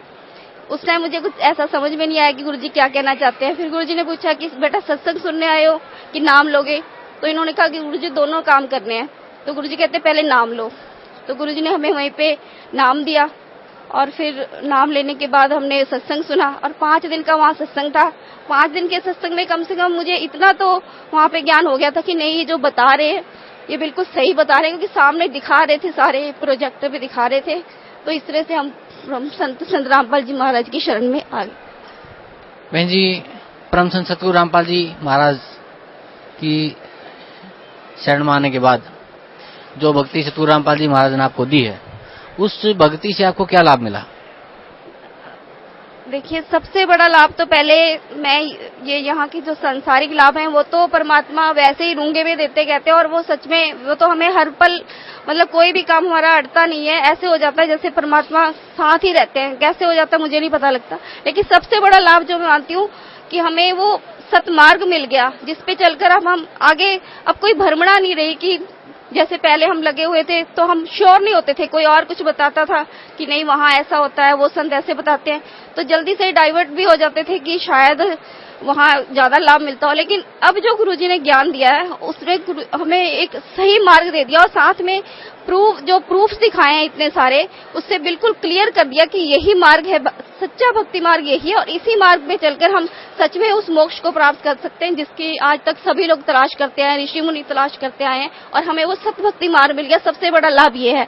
उस टाइम मुझे कुछ ऐसा समझ में नहीं आया कि गुरुजी क्या कहना चाहते हैं। फिर गुरुजी ने पूछा कि बेटा सत्संग सुनने आए हो कि नाम लोगे, तो इन्होंने कहा कि गुरुजी दोनों काम करने हैं। तो गुरुजी कहते पहले नाम लो। तो गुरुजी ने हमें वहीं पे नाम दिया, और फिर नाम लेने के बाद हमने सत्संग सुना, और 5 दिन का वहाँ सत्संग था। 5 दिन के सत्संग में कम से कम मुझे इतना तो वहाँ पे ज्ञान हो गया था कि नहीं, ये जो बता रहे हैं ये बिल्कुल सही बता रहे हैं, क्योंकि सामने दिखा रहे थे, सारे प्रोजेक्टर पे दिखा रहे थे। तो इस तरह से हम संत रामपाल जी महाराज की शरण में आ गए। बहन जी, परम संत सतगुरु रामपाल जी महाराज की शरण में आने के बाद जो भक्ति सतगुरु रामपाल जी महाराज ने आपको दी है, उस भक्ति से आपको क्या लाभ मिला? देखिए, सबसे बड़ा लाभ तो पहले मैं ये यहाँ की जो सांसारिक लाभ हैं वो तो परमात्मा वैसे ही रूंगे में देते कहते हैं, और वो सच में वो तो हमें हर पल, मतलब कोई भी काम हमारा अड़ता नहीं है, ऐसे हो जाता है जैसे परमात्मा साथ ही रहते हैं। कैसे हो जाता है मुझे नहीं पता लगता, लेकिन सबसे बड़ा लाभ जो मैं मानती हूँ कि हमें वो सतमार्ग मिल गया, जिसपे चलकर अब हम आगे, अब कोई भ्रमणा नहीं रही कि जैसे पहले हम लगे हुए थे तो हम श्योर नहीं होते थे, कोई और कुछ बताता था कि नहीं वहाँ ऐसा होता है, वो संत ऐसे बताते हैं, तो जल्दी से डाइवर्ट भी हो जाते थे कि शायद वहाँ ज्यादा लाभ मिलता हो। लेकिन अब जो गुरुजी ने ज्ञान दिया है उसने हमें एक सही मार्ग दे दिया, और साथ में प्रूफ्स दिखाए हैं इतने सारे, उससे बिल्कुल क्लियर कर दिया कि यही मार्ग है, सच्चा भक्ति मार्ग यही है, और इसी मार्ग में चलकर हम सच में उस मोक्ष को प्राप्त कर सकते हैं जिसकी आज तक सभी लोग तलाश करते आए हैं, ऋषि मुनि तलाश करते आए हैं, और हमें वो सत भक्ति मार्ग मिल गया। सबसे बड़ा लाभ ये है।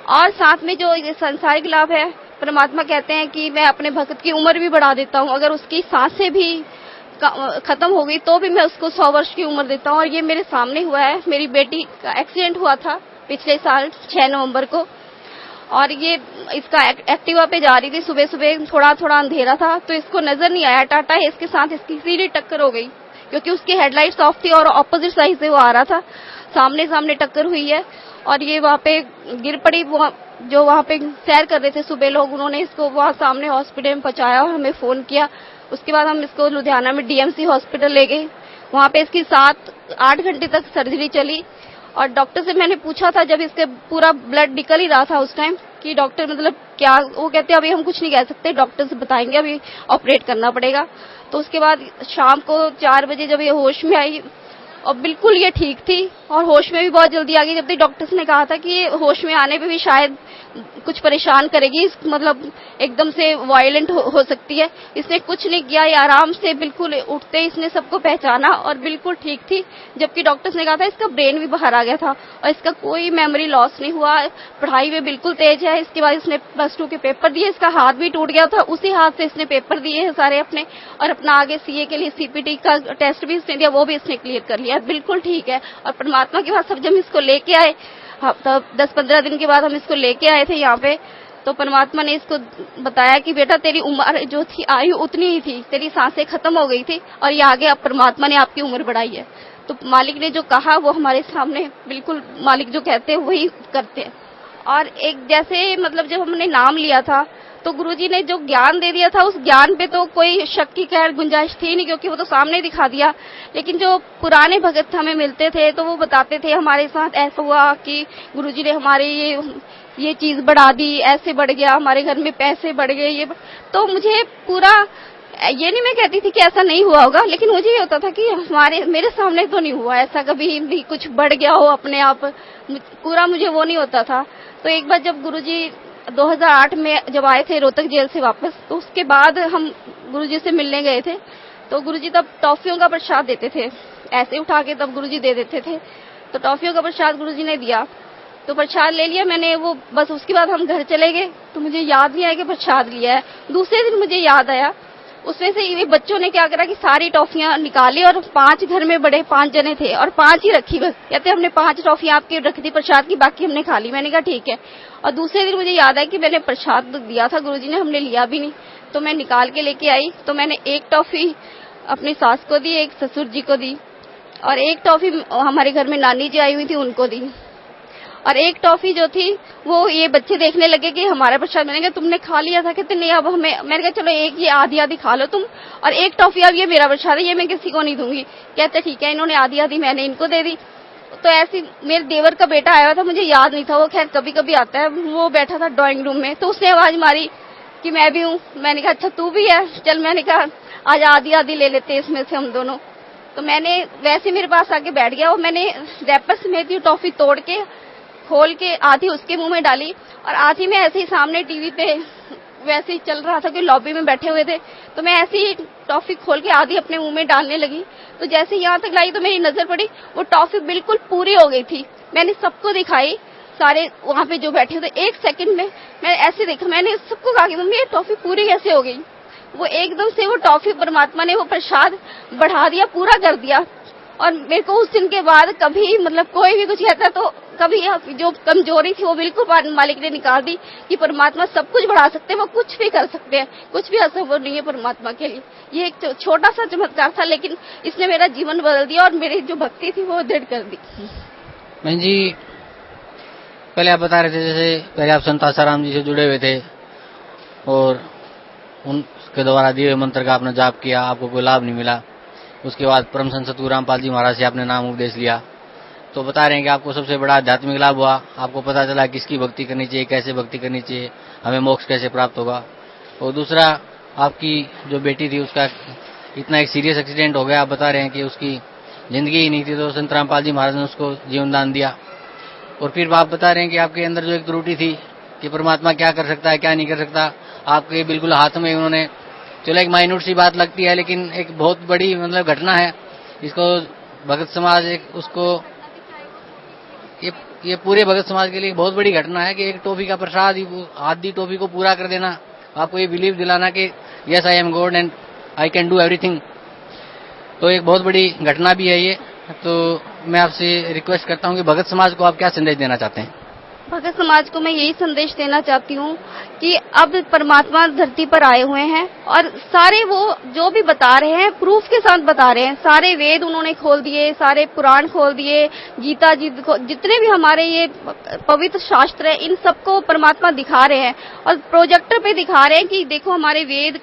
और साथ में जो ये सांसारिक लाभ है, परमात्मा कहते हैं कि मैं अपने भक्त की उम्र भी बढ़ा देता हूँ, अगर उसकी सांसें भी खत्म हो गई तो भी मैं उसको 100 वर्ष की उम्र देता हूँ। और ये मेरे सामने हुआ है। मेरी बेटी का एक्सीडेंट हुआ था पिछले साल 6 नवंबर को, और ये इसका एक्टिवा पे जा रही थी, सुबह सुबह थोड़ा थोड़ा अंधेरा था, तो इसको नजर नहीं आया, टाटा है इसके साथ इसकी सीधी टक्कर हो गई, क्योंकि उसकी हेडलाइट्स ऑफ थी और ऑपोजिट साइड से वो आ रहा था, सामने टक्कर हुई है, और ये वहाँ पे गिर पड़ी। जो वहाँ पे सैर कर रहे थे सुबह लोग, उन्होंने इसको वहाँ सामने हॉस्पिटल में पहुंचाया और हमें फोन किया। उसके बाद हम इसको लुधियाना में डीएमसी हॉस्पिटल ले गए, वहाँ पे इसकी 7-8 घंटे तक सर्जरी चली। और डॉक्टर से मैंने पूछा था, जब इसके पूरा ब्लड निकल ही रहा था उस टाइम, कि डॉक्टर मतलब क्या, वो कहते अभी हम कुछ नहीं कह सकते, डॉक्टर से बताएंगे, अभी ऑपरेट करना पड़ेगा। तो उसके बाद शाम को 4 बजे जब ये होश में आई, और बिल्कुल ये ठीक थी, और होश में भी बहुत जल्दी आ गई, जब तक डॉक्टर्स ने कहा था कि ये होश में आने पे भी शायद कुछ परेशान करेगी, मतलब एकदम से वायलेंट हो सकती है। इसने कुछ नहीं किया, ये आराम से बिल्कुल उठते इसने सबको पहचाना और बिल्कुल ठीक थी, जबकि डॉक्टर्स ने कहा था इसका ब्रेन भी बाहर आ गया था, और इसका कोई मेमोरी लॉस नहीं हुआ, पढ़ाई में बिल्कुल तेज है। इसके बाद इसने +2 के पेपर दिए, इसका हाथ भी टूट गया था, उसी हाथ से इसने पेपर दिए हैं सारे अपने, और अपना आगे सीए के लिए सीपीटी का टेस्ट भी इसने दिया, वो भी इसने क्लियर कर लिया, बिल्कुल ठीक है। और परमात्मा के पास सब जब इसको लेके आए, तब 10-15 दिन के बाद हम इसको लेके आए थे यहाँ पे, तो परमात्मा ने इसको बताया कि बेटा तेरी उम्र जो थी, आयु उतनी ही थी, तेरी सांसें खत्म हो गई थी, और ये आगे अब परमात्मा ने आपकी उम्र बढ़ाई है। तो मालिक ने जो कहा वो हमारे सामने बिल्कुल, मालिक जो कहते हैं वही करते हैं। और एक जैसे मतलब जब हमने नाम लिया था तो गुरुजी ने जो ज्ञान दे दिया था, उस ज्ञान पे तो कोई शक की खैर गुंजाइश थी नहीं, क्योंकि वो तो सामने दिखा दिया। लेकिन जो पुराने भगत हमें मिलते थे तो वो बताते थे हमारे साथ ऐसा हुआ कि गुरुजी ने हमारे ये चीज बढ़ा दी, ऐसे बढ़ गया, हमारे घर में पैसे बढ़ गए, ये तो मुझे पूरा, ये नहीं मैं कहती थी कि ऐसा नहीं हुआ होगा, लेकिन मुझे ये होता था कि मेरे सामने तो नहीं हुआ ऐसा, कभी भी कुछ बढ़ गया हो अपने आप, पूरा मुझे वो नहीं होता था। तो एक बार जब गुरुजी 2008 में जब आए थे रोहतक जेल से वापस, तो उसके बाद हम गुरुजी से मिलने गए थे। तो गुरुजी तब टॉफियों का प्रसाद देते थे, ऐसे उठा के तब गुरुजी दे देते थे। तो टॉफियों का प्रसाद गुरुजी ने दिया, तो प्रसाद ले लिया मैंने, वो बस उसके बाद हम घर चले गए। तो मुझे याद नहीं आया कि प्रसाद लिया है। दूसरे दिन मुझे याद आया, उसमें से ये बच्चों ने क्या करा कि सारी टॉफियां निकाली, और 5 घर में बड़े 5 जने थे और 5 ही रखी, बस कहते हमने 5 टॉफियां आपकी रख दी प्रसाद की, बाकी हमने खा ली। मैंने कहा ठीक है। और दूसरे दिन मुझे याद आया कि मैंने प्रसाद दिया था गुरुजी ने, हमने लिया भी नहीं। तो मैं निकाल के लेके आई, तो मैंने एक टॉफी अपनी सास को दी, एक ससुर जी को दी, और एक टॉफी हमारे घर में नानी जी आई हुई थी उनको दी, और एक टॉफी जो थी वो ये बच्चे देखने लगे कि हमारा प्रसाद। मैंने कहा तुमने खा लिया था, कहते नहीं अब हमें, मैंने कहा चलो एक ये आधी आधी खा लो तुम, और एक टॉफी अब ये मेरा प्रसाद है, ये मैं किसी को नहीं दूंगी। कहते ठीक है। इन्होंने आधी आधी मैंने इनको दे दी। तो ऐसी मेरे देवर का बेटा आया था, मुझे याद नहीं था, वो खैर कभी कभी आता है, वो बैठा था ड्राइंग रूम में, तो उसने आवाज मारी कि मैं भी हूँ। मैंने कहा अच्छा तू भी है, चल। मैंने कहा आज आधी आधी ले लेते इसमें से हम दोनों। तो मैंने वैसे मेरे पास आके बैठ गया, और मैंने रैपर समेत ही टॉफी तोड़ के खोल के आधी उसके मुंह में डाली, और आधी में ऐसे ही सामने टीवी पे वैसे ही चल रहा था कि लॉबी में बैठे हुए थे, तो मैं ऐसे ही टॉफी खोल के आधी अपने मुंह में डालने लगी। तो जैसे यहाँ तक लाई तो मेरी नजर पड़ी, वो टॉफी बिल्कुल पूरी हो गई थी। मैंने सबको दिखाई, सारे वहां पे जो बैठे थे, 1 सेकंड में मैं ऐसे देखा, मैंने सबको कहा कि मम्मी ये टॉफी पूरी कैसे हो गई। वो एकदम से वो टॉफी परमात्मा ने वो प्रसाद बढ़ा दिया, पूरा कर दिया। और मेरे को उस दिन के बाद कभी मतलब कोई भी कुछ कहता तो कभी जो कमजोरी थी वो बिल्कुल मालिक ने निकाल दी कि परमात्मा सब कुछ बढ़ा सकते हैं, वो कुछ भी कर सकते हैं, कुछ भी असंभव नहीं है परमात्मा के लिए। ये एक छोटा सा चमत्कार था, लेकिन इसने मेरा जीवन बदल दिया और मेरी जो भक्ति थी वो दृढ़ कर दी। बहन जी, पहले आप बता रहे थे जैसे पहले आप संत आसाराम जी से जुड़े हुए थे और उनके द्वारा दिए हुए मंत्र का आपने जाप किया, आपको कोई लाभ नहीं मिला। उसके बाद परम संत सतगुरु रामपाल जी महाराज से आपने नाम उपदेश लिया, तो बता रहे हैं कि आपको सबसे बड़ा आध्यात्मिक लाभ हुआ, आपको पता चला किसकी भक्ति करनी चाहिए, कैसे भक्ति करनी चाहिए, हमें मोक्ष कैसे प्राप्त होगा। और दूसरा, आपकी जो बेटी थी उसका इतना एक सीरियस एक्सीडेंट हो गया, आप बता रहे हैं कि उसकी जिंदगी ही नहीं थी, तो संत रामपाल जी महाराज ने उसको जीवन दान दिया। और फिर आप बता रहे हैं कि आपके अंदर जो एक त्रुटि थी कि परमात्मा क्या कर सकता है क्या नहीं कर सकता, आपके बिल्कुल हाथ में उन्होंने, चलो एक माइन्यूट सी बात लगती है लेकिन एक बहुत बड़ी मतलब घटना है। इसको भगत समाज एक उसको ये पूरे भगत समाज के लिए बहुत बड़ी घटना है कि एक टॉफी का प्रसाद आधी टॉफी को पूरा कर देना, आपको ये बिलीव दिलाना कि yes I am God and I can do everything. तो एक बहुत बड़ी घटना भी है ये। तो मैं आपसे रिक्वेस्ट करता हूँ कि भगत समाज को आप क्या संदेश देना चाहते हैं? भगत समाज को मैं यही संदेश देना चाहती हूँ कि अब परमात्मा धरती पर आए हुए हैं और सारे वो जो भी बता रहे हैं प्रूफ के साथ बता रहे हैं। सारे वेद उन्होंने खोल दिए, सारे पुराण खोल दिए, गीता जी जितने भी हमारे ये पवित्र शास्त्र है इन सबको परमात्मा दिखा रहे हैं और प्रोजेक्टर पे दिखा रहे हैं कि देखो हमारे वेद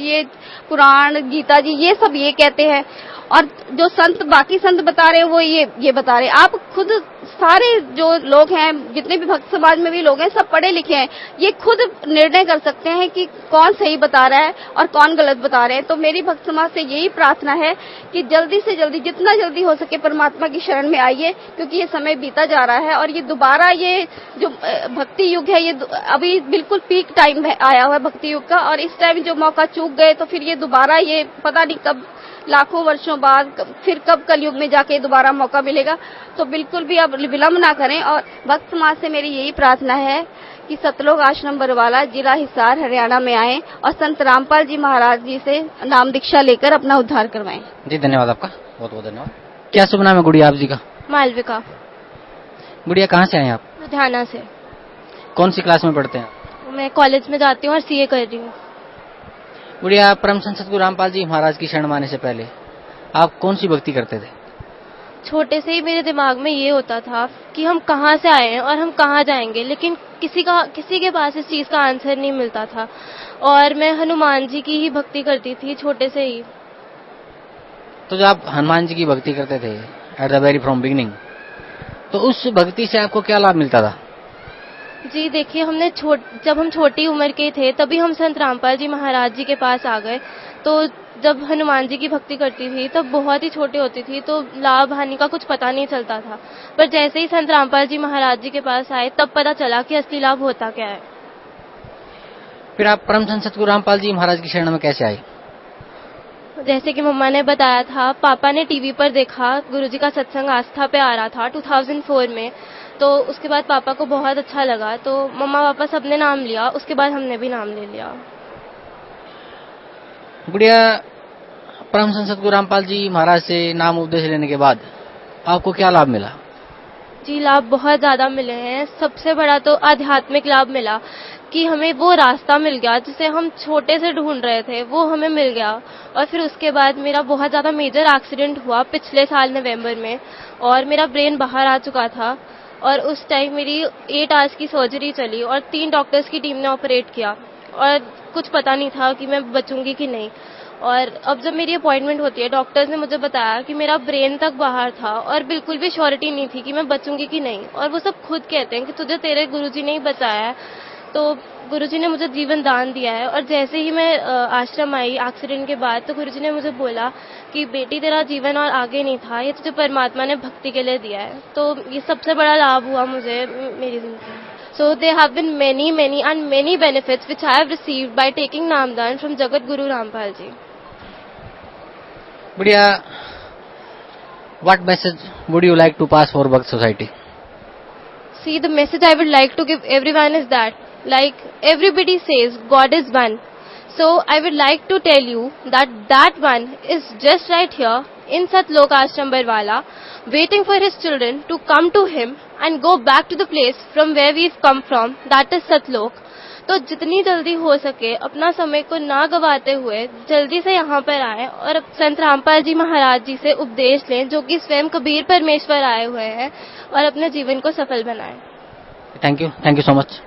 ये पुराण गीता जी ये सब ये कहते हैं। और जो संत बाकी संत बता रहे हैं वो ये बता रहे हैं। आप खुद सारे जो लोग हैं जितने भी भक्त समाज में भी लोग हैं सब पढ़े लिखे हैं, ये खुद निर्णय कर सकते हैं कि कौन सही बता रहा है और कौन गलत बता रहे हैं। तो मेरी भक्त समाज से यही प्रार्थना है कि जल्दी से जल्दी जितना जल्दी हो सके परमात्मा की शरण में आइए, क्योंकि ये समय बीता जा रहा है और ये दोबारा ये जो भक्ति युग है ये अभी बिल्कुल पीक टाइम आया हुआ है भक्ति युग का। और इस टाइम जो मौका चूक गए तो फिर ये दोबारा ये पता नहीं कब लाखों वर्षों बाद फिर कब कलयुग में जाके दोबारा मौका मिलेगा। तो बिल्कुल भी अब विलंब ना करें। और भक्त समाज से मेरी यही प्रार्थना है कि सतलोक आश्रम बरवाला जिला हिसार हरियाणा में आए और संत रामपाल जी महाराज जी से नाम दीक्षा लेकर अपना उद्धार करवाएं। जी धन्यवाद आपका, बहुत बहुत धन्यवाद। क्या शुभ नाम है गुड़िया आप जी का? मालविका। गुड़िया कहाँ से आए आप? लुधियाना से। कौन सी क्लास में पढ़ते हैं? मैं कॉलेज में जाती हूँ और सीए कर रही हूँ। गुड़िया, परम संत सतगुरु रामपाल जी महाराज की शरण माने से पहले आप कौन सी भक्ति करते थे? छोटे से ही मेरे दिमाग में ये होता था कि हम कहाँ से आए हैं और हम कहाँ जाएंगे, लेकिन किसी के पास इस चीज़ का आंसर नहीं मिलता था। और मैं हनुमान जी की ही भक्ति करती थी छोटे से ही। तो जब आप हनुमान जी की भक्ति करते थे at the very from beginning, तो उस भक्ति से आपको क्या लाभ मिलता था? जी देखिए, जब हम छोटी उम्र के थे तभी हम संत रामपाल जी महाराज जी के पास आ गए। तो जब हनुमान जी की भक्ति करती थी तब बहुत ही छोटी होती थी, तो लाभ हानि का कुछ पता नहीं चलता था। पर जैसे ही संत रामपाल जी महाराज जी के पास आए तब पता चला कि असली लाभ होता क्या है। फिर आप परम संत सतगुरु रामपाल जी महाराज की शरण में कैसे आए? जैसे कि मम्मा ने बताया था, पापा ने टीवी पर देखा, गुरुजी का सत्संग आस्था पे आ रहा था 2004 में। तो उसके बाद पापा को बहुत अच्छा लगा, तो मम्मा पापा सबने नाम लिया, उसके बाद हमने भी नाम ले लिया। गुड़िया, परम संत सतगुरु रामपाल जी महाराज से नाम उपदेश लेने के बाद आपको क्या लाभ मिला? जी, लाभ बहुत ज्यादा मिले हैं। सबसे बड़ा तो आध्यात्मिक लाभ मिला कि हमें वो रास्ता मिल गया जिसे हम छोटे से ढूंढ रहे थे, वो हमें मिल गया। और फिर उसके बाद मेरा बहुत ज्यादा मेजर एक्सीडेंट हुआ पिछले साल नवंबर में, और मेरा ब्रेन बाहर आ चुका था। और उस टाइम मेरी 8 आवर्स की सर्जरी चली और 3 डॉक्टर्स की टीम ने ऑपरेट किया, और कुछ पता नहीं था कि मैं बचूंगी कि नहीं। और अब जब मेरी अपॉइंटमेंट होती है, डॉक्टर्स ने मुझे बताया कि मेरा ब्रेन तक बाहर था और बिल्कुल भी श्योरिटी नहीं थी कि मैं बचूंगी कि नहीं। और वो सब खुद कहते हैं कि तुझे तेरे गुरुजी ने ही बचाया है। तो गुरुजी ने मुझे जीवन दान दिया है। और जैसे ही मैं आश्रम आई एक्सीडेंट के बाद, तो गुरुजी ने मुझे बोला कि बेटी, तेरा जीवन और आगे नहीं था, ये तुझे परमात्मा ने भक्ति के लिए दिया है। तो ये सबसे बड़ा लाभ हुआ मुझे मेरी जिंदगी में। So there have been many benefits which I have received by taking Namdan from Jagat Guru Rampal ji. बढ़िया, what message would you like to pass for Bhakt Society? See, the message I would like to give everyone is that, like everybody says, God is one. So I would like to tell you that one is just right here in Satlok Ashram Barwala, waiting for his children to come to him and go back to the place from where we've come from, that is Satlok. तो जितनी जल्दी हो सके अपना समय को ना गवाते हुए जल्दी से यहाँ पर आए और संत रामपाल जी महाराज जी से उपदेश लें, जो कि स्वयं कबीर परमेश्वर आए हुए हैं, और अपने जीवन को सफल बनाएं। Thank you so much.